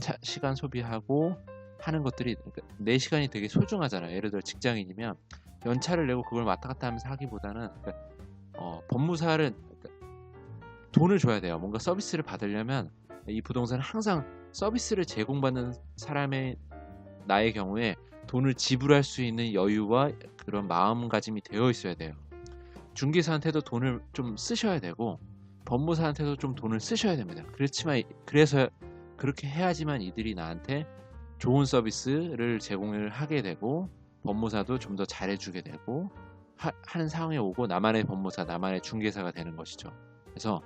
소비하고 하는 것들이, 내 시간이 되게 소중하잖아요. 예를 들어 직장인이면 연차를 내고 그걸 왔다 갔다 하면서 하기보다는 법무사를 돈을 줘야 돼요. 뭔가 서비스를 받으려면 이 부동산은 항상 서비스를 제공받는 사람의 나의 경우에 돈을 지불할 수 있는 여유와 그런 마음가짐이 되어 있어야 돼요. 중개사한테도 돈을 좀 쓰셔야 되고 법무사한테도 좀 돈을 쓰셔야 됩니다. 그래서 그렇게 해야지만 이들이 나한테 좋은 서비스를 제공을 하게 되고 법무사도 좀 더 잘해주게 되고 하는 상황에 오고 나만의 법무사, 나만의 중개사가 되는 것이죠. 그래서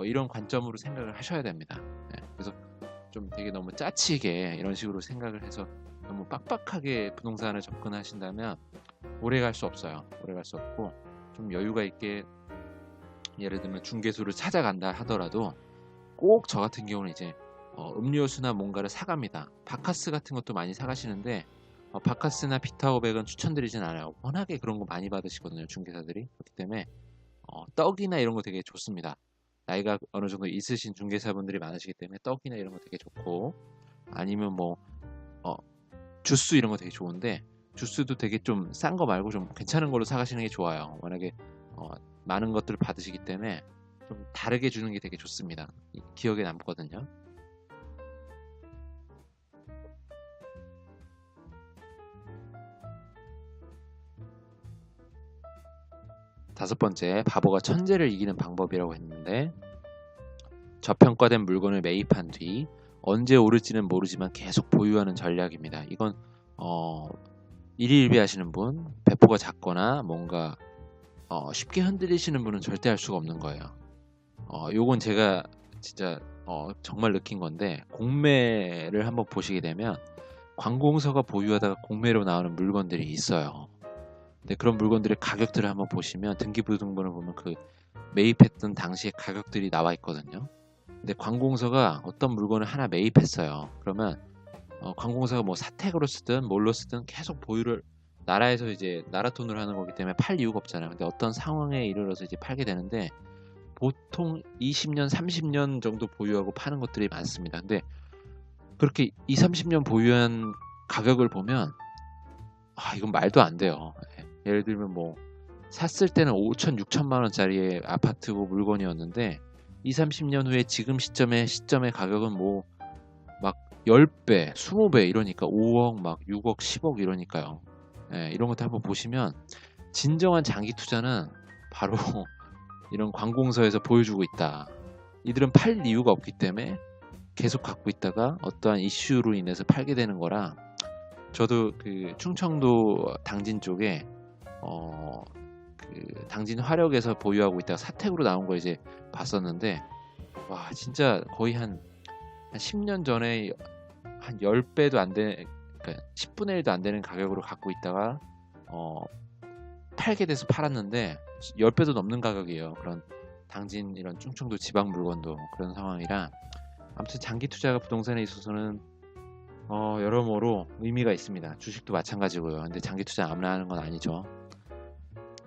이런 관점으로 생각을 하셔야 됩니다. 그래서 좀 되게 너무 짜치게 이런 식으로 생각을 해서 너무 빡빡하게 부동산을 접근하신다면 오래 갈 수 없어요. 오래 갈 수 없고, 좀 여유가 있게 예를 들면 중개소를 찾아간다 하더라도 꼭 저 같은 경우는 이제 음료수나 뭔가를 사갑니다. 바카스 같은 것도 많이 사가시는데 바카스나 비타500은 추천드리진 않아요. 워낙에 그런 거 많이 받으시거든요, 중개사들이. 그렇기 때문에 떡이나 이런 거 되게 좋습니다. 나이가 어느 정도 있으신 중개사분들이 많으시기 때문에 떡이나 이런 거 되게 좋고, 아니면 뭐 주스 이런 거 되게 좋은데, 주스도 되게 좀 싼 거 말고 좀 괜찮은 걸로 사가시는 게 좋아요. 워낙에 많은 것들을 받으시기 때문에 좀 다르게 주는 게 되게 좋습니다. 기억에 남거든요. 다섯 번째, 바보가 천재를 이기는 방법이라고 했는데, 저평가된 물건을 매입한 뒤 언제 오를지는 모르지만 계속 보유하는 전략입니다. 이건 일일비 하시는 분, 배포가 작거나 뭔가 쉽게 흔들리시는 분은 절대 할 수가 없는 거예요. 요건 제가 진짜 정말 느낀 건데, 공매를 한번 보시게 되면 관공서가 보유하다가 공매로 나오는 물건들이 있어요. 근데 그런 물건들의 가격들을 한번 보시면 등기부등본을 보면 그 매입했던 당시의 가격들이 나와 있거든요. 근데 관공서가 어떤 물건을 하나 매입했어요. 그러면 관공서가 뭐 사택으로 쓰든 뭘로 쓰든 계속 보유를, 나라에서 이제 나라 돈으로 하는 거기 때문에 팔 이유가 없잖아요. 근데 어떤 상황에 이르러서 이제 팔게 되는데, 보통 20년, 30년 정도 보유하고 파는 것들이 많습니다. 근데 그렇게 2, 30년 보유한 가격을 보면 이건 말도 안 돼요. 예를 들면 뭐 샀을 때는 5천, 6천만 원짜리의 아파트고 물건이었는데 2, 30년 후에 지금 시점의 가격은 뭐 막 10배, 20배 이러니까 5억, 막 6억, 10억 이러니까요. 이런 것도 한번 보시면 진정한 장기 투자는 바로 이런 관공서에서 보여주고 있다. 이들은 팔 이유가 없기 때문에 계속 갖고 있다가 어떠한 이슈로 인해서 팔게 되는 거라. 저도 그 충청도 당진 쪽에 그 당진 화력에서 보유하고 있다가 사택으로 나온 거 이제 봤었는데, 와 진짜 거의 한 10년 전에 한 10배도 안 되는, 그러니까 10분의 1도 안 되는 가격으로 갖고 있다가 팔게 돼서 팔았는데 10배도 넘는 가격이에요. 그런 당진 이런 충청도 지방 물건도 그런 상황이라, 아무튼 장기 투자가 부동산에 있어서는 여러모로 의미가 있습니다. 주식도 마찬가지고요. 근데 장기 투자 아무나 하는 건 아니죠.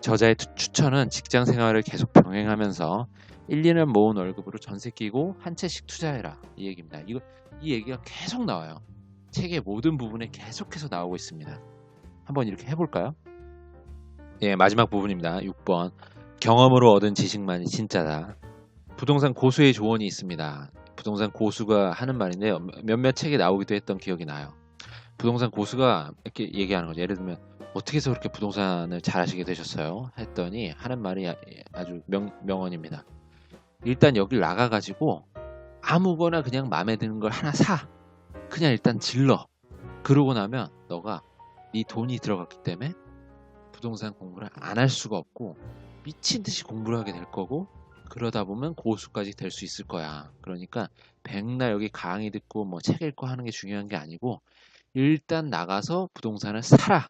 저자의 추천은 직장 생활을 계속 병행하면서 1, 2년 모은 월급으로 전세 끼고 한 채씩 투자해라, 이 얘기입니다. 이 얘기가 계속 나와요. 책의 모든 부분에 계속해서 나오고 있습니다. 한번 이렇게 해볼까요? 예, 마지막 부분입니다. 6번. 경험으로 얻은 지식만이 진짜다. 부동산 고수의 조언이 있습니다. 부동산 고수가 하는 말인데요. 몇몇 책에 나오기도 했던 기억이 나요. 부동산 고수가 이렇게 얘기하는 거죠. 예를 들면 어떻게 해서 그렇게 부동산을 잘 하시게 되셨어요? 했더니 하는 말이 아주 명언입니다. 일단 여길 나가가지고 아무거나 그냥 마음에 드는 걸 하나 사. 그냥 일단 질러. 그러고 나면 너가 네 돈이 들어갔기 때문에 부동산 공부를 안 할 수가 없고 미친 듯이 공부를 하게 될 거고, 그러다 보면 고수까지 될 수 있을 거야. 그러니까 백날 여기 강의 듣고 뭐 책 읽고 하는 게 중요한 게 아니고 일단 나가서 부동산을 사라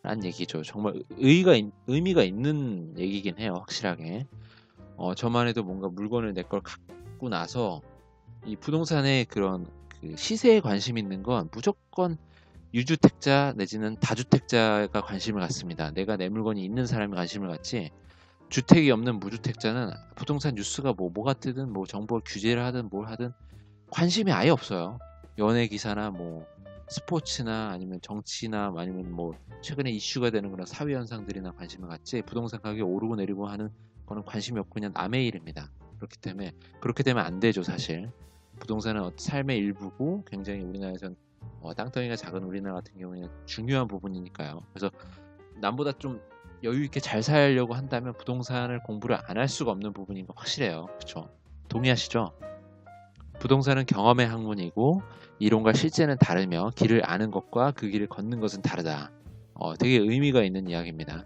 라는 얘기죠. 정말 의미가 있는 얘기긴 해요. 확실하게. 저만 해도 뭔가 물건을 내 걸 갖고 나서 이 부동산의 그런 그 시세에 관심 있는 건 무조건 유주택자 내지는 다주택자가 관심을 갖습니다. 내가 내 물건이 있는 사람이 관심을 갖지, 주택이 없는 무주택자는 부동산 뉴스가 뭐가 뜨든 뭐 정보 규제를 하든 뭘 하든 관심이 아예 없어요. 연예 기사나 뭐 스포츠나 아니면 정치나 아니면 뭐 최근에 이슈가 되는 그런 사회 현상들이나 관심을 갖지, 부동산 가격이 오르고 내리고 하는 거는 관심이 없고 그냥 남의 일입니다. 그렇기 때문에 그렇게 되면 안 되죠. 사실 부동산은 삶의 일부고 굉장히 우리나라에선 땅덩이가 작은 우리나라 같은 경우에는 중요한 부분이니까요. 그래서 남보다 좀 여유 있게 잘 살려고 한다면 부동산을 공부를 안 할 수가 없는 부분인 거 확실해요. 그렇죠? 동의하시죠? 부동산은 경험의 학문이고 이론과 실제는 다르며 길을 아는 것과 그 길을 걷는 것은 다르다. 되게 의미가 있는 이야기입니다.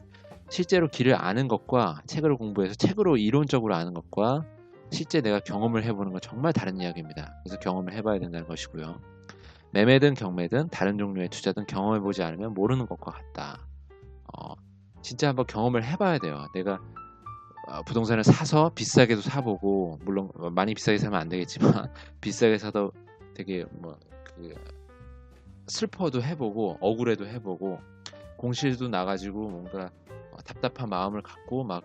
실제로 길을 아는 것과 책을 공부해서 책으로 이론적으로 아는 것과 실제 내가 경험을 해보는 건 정말 다른 이야기입니다. 그래서 경험을 해봐야 된다는 것이고요. 매매든 경매든 다른 종류의 투자든 경험해보지 않으면 모르는 것과 같다. 진짜 한번 경험을 해봐야 돼요. 내가 부동산을 사서 비싸게도 사보고, 물론 많이 비싸게 사면 안 되겠지만 비싸게 사도 되게 슬퍼도 해보고 억울해도 해보고, 공실도 나가지고 뭔가 답답한 마음을 갖고 막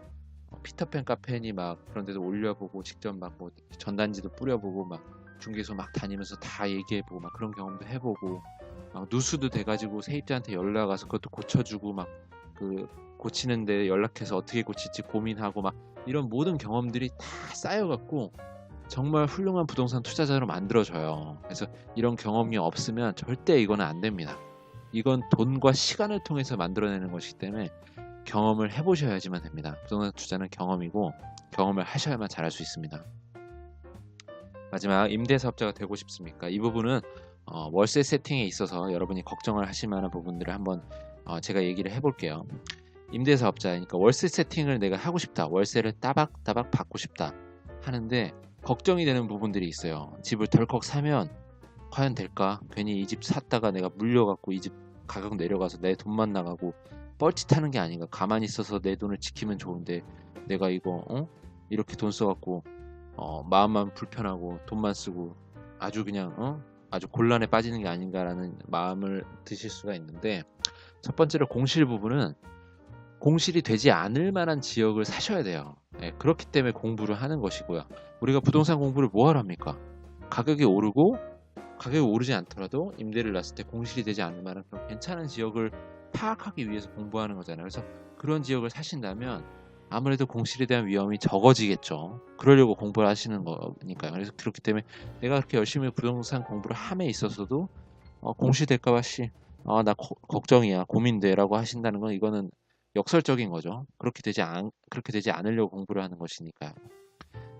피터팬 카페니 막 그런 데도 올려보고 직접 막 뭐 전단지도 뿌려보고 막 중개소 막 다니면서 다 얘기해보고 막 그런 경험도 해보고, 막 누수도 돼가지고 세입자한테 연락 와서 그것도 고쳐주고 막 고치는데 연락해서 어떻게 고칠지 고민하고 막 이런 모든 경험들이 다 쌓여갖고 정말 훌륭한 부동산 투자자로 만들어져요. 그래서 이런 경험이 없으면 절대 이거는 안 됩니다. 이건 돈과 시간을 통해서 만들어내는 것이기 때문에 경험을 해보셔야지만 됩니다. 부동산 투자는 경험이고 경험을 하셔야만 잘할 수 있습니다. 마지막, 임대사업자가 되고 싶습니까? 이 부분은 월세 세팅에 있어서 여러분이 걱정을 하실 만한 부분들을 한번 제가 얘기를 해볼게요. 임대사업자니까 월세 세팅을 내가 하고 싶다, 월세를 따박따박 받고 싶다 하는데 걱정이 되는 부분들이 있어요. 집을 덜컥 사면 과연 될까? 괜히 이 집 샀다가 내가 물려갖고 이 집 가격 내려가서 내 돈만 나가고 뻘짓하는 게 아닌가? 가만히 있어서 내 돈을 지키면 좋은데 내가 이거 이렇게 돈 써갖고 마음만 불편하고 돈만 쓰고 아주 그냥 아주 곤란에 빠지는 게 아닌가라는 마음을 드실 수가 있는데, 첫 번째로 공실 부분은 공실이 되지 않을 만한 지역을 사셔야 돼요. 예, 그렇기 때문에 공부를 하는 것이고요. 우리가 부동산 공부를 뭐하러 합니까? 가격이 오르고 가격이 오르지 않더라도 임대를 놨을 때 공실이 되지 않을 만한 그런 괜찮은 지역을 파악하기 위해서 공부하는 거잖아요. 그래서 그런 지역을 사신다면 아무래도 공실에 대한 위험이 적어지겠죠. 그러려고 공부를 하시는 거니까요. 그래서 그렇기 때문에 내가 그렇게 열심히 부동산 공부를 함에 있어서도 공실될까봐 나 걱정이야, 고민돼라고 하신다는 건 이거는 역설적인 거죠. 그렇게 되지 않으려고 공부를 하는 것이니까요.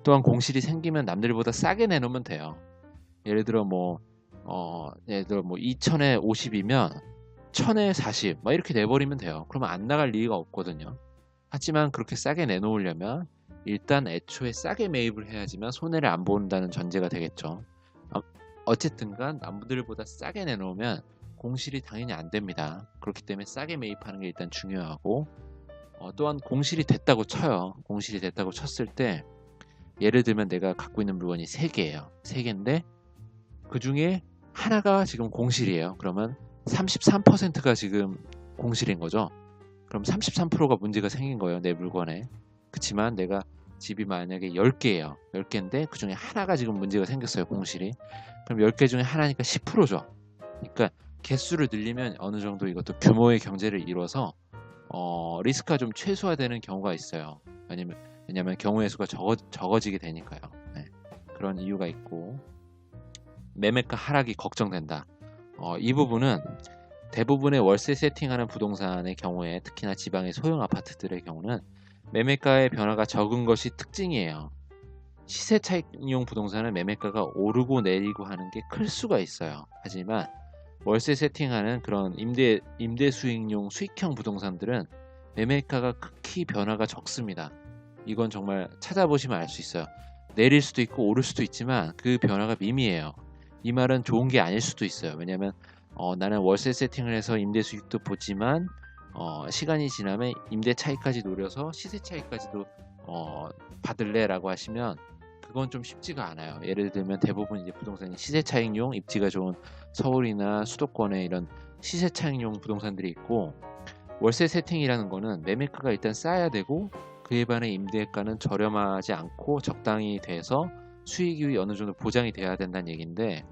또한 공실이 생기면 남들보다 싸게 내놓으면 돼요. 예를 들어 뭐 2천에 50이면 1000에 40 막 이렇게 내버리면 돼요. 그러면 안 나갈 리가 없거든요. 하지만 그렇게 싸게 내놓으려면 일단 애초에 싸게 매입을 해야지만 손해를 안 본다는 전제가 되겠죠. 어쨌든간 남들보다 싸게 내놓으면 공실이 당연히 안 됩니다. 그렇기 때문에 싸게 매입하는 게 일단 중요하고, 또한 공실이 됐다고 쳐요. 공실이 됐다고 쳤을 때 예를 들면 내가 갖고 있는 물건이 3개예요. 3개인데 그 중에 하나가 지금 공실이에요. 그러면 33%가 지금 공실인 거죠. 그럼 33%가 문제가 생긴 거예요, 내 물건에. 그치만 내가 집이 만약에 10개예요. 10개인데 그 중에 하나가 지금 문제가 생겼어요, 공실이. 그럼 10개 중에 하나니까 10%죠. 그러니까 개수를 늘리면 어느 정도 이것도 규모의 경제를 이뤄서 리스크가 좀 최소화되는 경우가 있어요. 왜냐면 경우의 수가 적어지게 되니까요. 네. 그런 이유가 있고, 매매가 하락이 걱정된다. 이 부분은 대부분의 월세 세팅하는 부동산의 경우에, 특히나 지방의 소형 아파트들의 경우는 매매가의 변화가 적은 것이 특징이에요. 시세 차익용 부동산은 매매가가 오르고 내리고 하는 게 클 수가 있어요. 하지만 월세 세팅하는 그런 임대 수익용 수익형 부동산들은 매매가가 극히 변화가 적습니다. 이건 정말 찾아보시면 알 수 있어요. 내릴 수도 있고 오를 수도 있지만 그 변화가 미미해요. 이 말은 좋은 게 아닐 수도 있어요. 왜냐면 나는 월세 세팅을 해서 임대 수익도 보지만 시간이 지나면 임대 차익까지 노려서 시세 차익까지도 받을래라고 하시면 그건 좀 쉽지가 않아요. 예를 들면 대부분 이제 부동산이 시세 차익용, 입지가 좋은 서울이나 수도권에 이런 시세 차익용 부동산들이 있고, 월세 세팅이라는 거는 매매가가 일단 싸야 되고 그에 반해 임대가는 저렴하지 않고 적당히 돼서 수익이 어느 정도 보장이 돼야 된다는 얘기인데,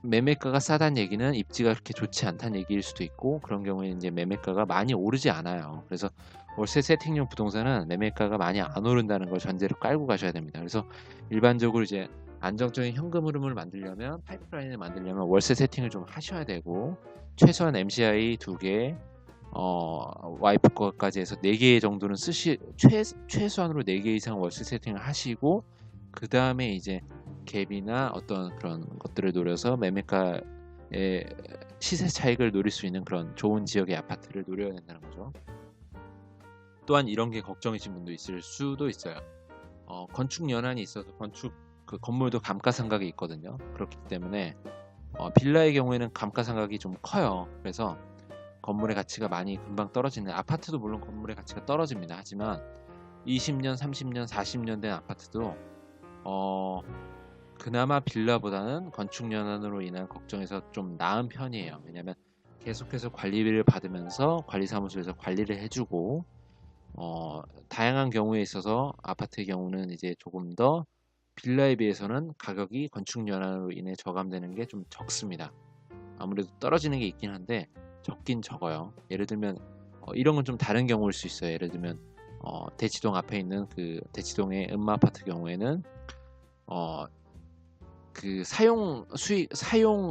매매가가 싸다는 얘기는 입지가 그렇게 좋지 않다는 얘기일 수도 있고, 그런 경우에는 이제 매매가가 많이 오르지 않아요. 그래서 월세 세팅용 부동산은 매매가가 많이 안 오른다는 걸 전제로 깔고 가셔야 됩니다. 그래서 일반적으로 이제 안정적인 현금 흐름을 만들려면, 파이프라인을 만들려면 월세 세팅을 좀 하셔야 되고, 최소한 MCI 2개, 와이프 거까지 해서 4개 정도는 최소한으로 4개 이상 월세 세팅을 하시고, 그 다음에 이제 갭이나 어떤 그런 것들을 노려서 매매가의 시세 차익을 노릴 수 있는 그런 좋은 지역의 아파트를 노려야 된다는 거죠. 또한 이런 게 걱정이신 분도 있을 수도 있어요. 건축 연한이 있어서 그 건물도 감가상각이 있거든요. 그렇기 때문에 빌라의 경우에는 감가상각이 좀 커요. 그래서 건물의 가치가 많이 금방 떨어지는, 아파트도 물론 건물의 가치가 떨어집니다. 하지만 20년, 30년, 40년 된 아파트도 그나마 빌라보다는 건축 연한으로 인한 걱정에서 좀 나은 편이에요. 왜냐하면 계속해서 관리비를 받으면서 관리사무소에서 관리를 해주고, 다양한 경우에 있어서 아파트의 경우는 이제 조금 더 빌라에 비해서는 가격이 건축 연한으로 인해 저감되는 게 좀 적습니다. 아무래도 떨어지는 게 있긴 한데 적긴 적어요. 예를 들면 이런 건 좀 다른 경우일 수 있어요. 예를 들면 대치동 앞에 있는 그 대치동의 음마아파트 경우에는 그 사용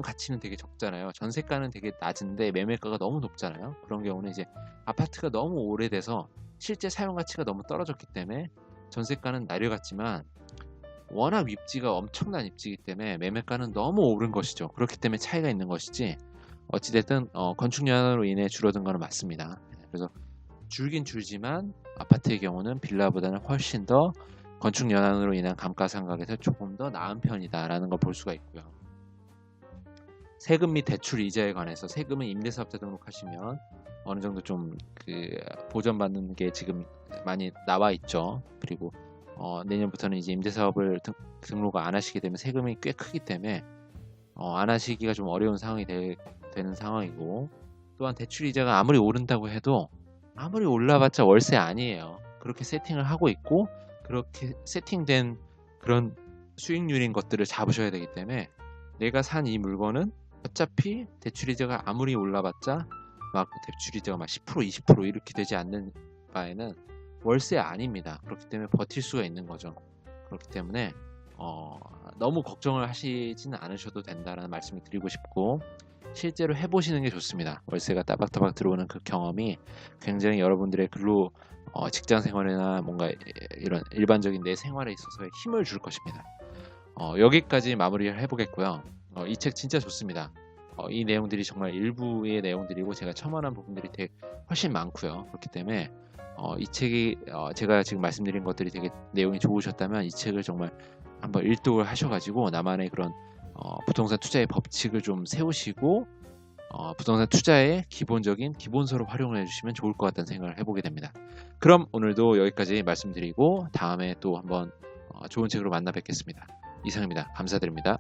가치는 되게 적잖아요. 전세가는 되게 낮은데 매매가가 너무 높잖아요. 그런 경우는 이제 아파트가 너무 오래돼서 실제 사용 가치가 너무 떨어졌기 때문에 전세가는 내려갔지만 워낙 입지가 엄청난 입지이기 때문에 매매가는 너무 오른 것이죠. 그렇기 때문에 차이가 있는 것이지, 어찌됐든 건축 연한으로 인해 줄어든 거는 맞습니다. 그래서 줄긴 줄지만 아파트의 경우는 빌라보다는 훨씬 더 건축 연한으로 인한 감가상각에서 조금 더 나은 편이다라는 걸 볼 수가 있고요. 세금 및 대출 이자에 관해서, 세금은 임대사업자 등록하시면 어느 정도 좀 그 보전받는 게 지금 많이 나와 있죠. 그리고 내년부터는 이제 임대사업을 등록을 안 하시게 되면 세금이 꽤 크기 때문에 안 하시기가 좀 어려운 상황이 되는 상황이고, 또한 대출 이자가 아무리 오른다고 해도 아무리 올라봤자 월세 아니에요. 그렇게 세팅을 하고 있고 그렇게 세팅된 그런 수익률인 것들을 잡으셔야 되기 때문에 내가 산 이 물건은 어차피 대출이자가 아무리 올라봤자 막 대출이자가 막 10% 20% 이렇게 되지 않는 바에는 월세 아닙니다. 그렇기 때문에 버틸 수가 있는 거죠. 그렇기 때문에 너무 걱정을 하시지는 않으셔도 된다는 말씀을 드리고 싶고 실제로 해보시는 게 좋습니다. 월세가 따박따박 들어오는 그 경험이 굉장히 여러분들의 근로 직장 생활이나 뭔가 이런 일반적인 내 생활에 있어서 힘을 줄 것입니다. 여기까지 마무리를 해보겠고요. 이 책 진짜 좋습니다. 이 내용들이 정말 일부의 내용들이고 제가 첨언한 부분들이 되게 훨씬 많고요. 그렇기 때문에 이 책이 제가 지금 말씀드린 것들이 되게 내용이 좋으셨다면 이 책을 정말 한번 일독을 하셔가지고 나만의 그런 부동산 투자의 법칙을 좀 세우시고 부동산 투자의 기본적인 기본서로 활용을 해주시면 좋을 것 같다는 생각을 해보게 됩니다. 그럼 오늘도 여기까지 말씀드리고 다음에 또 한번 좋은 책으로 만나 뵙겠습니다. 이상입니다. 감사드립니다.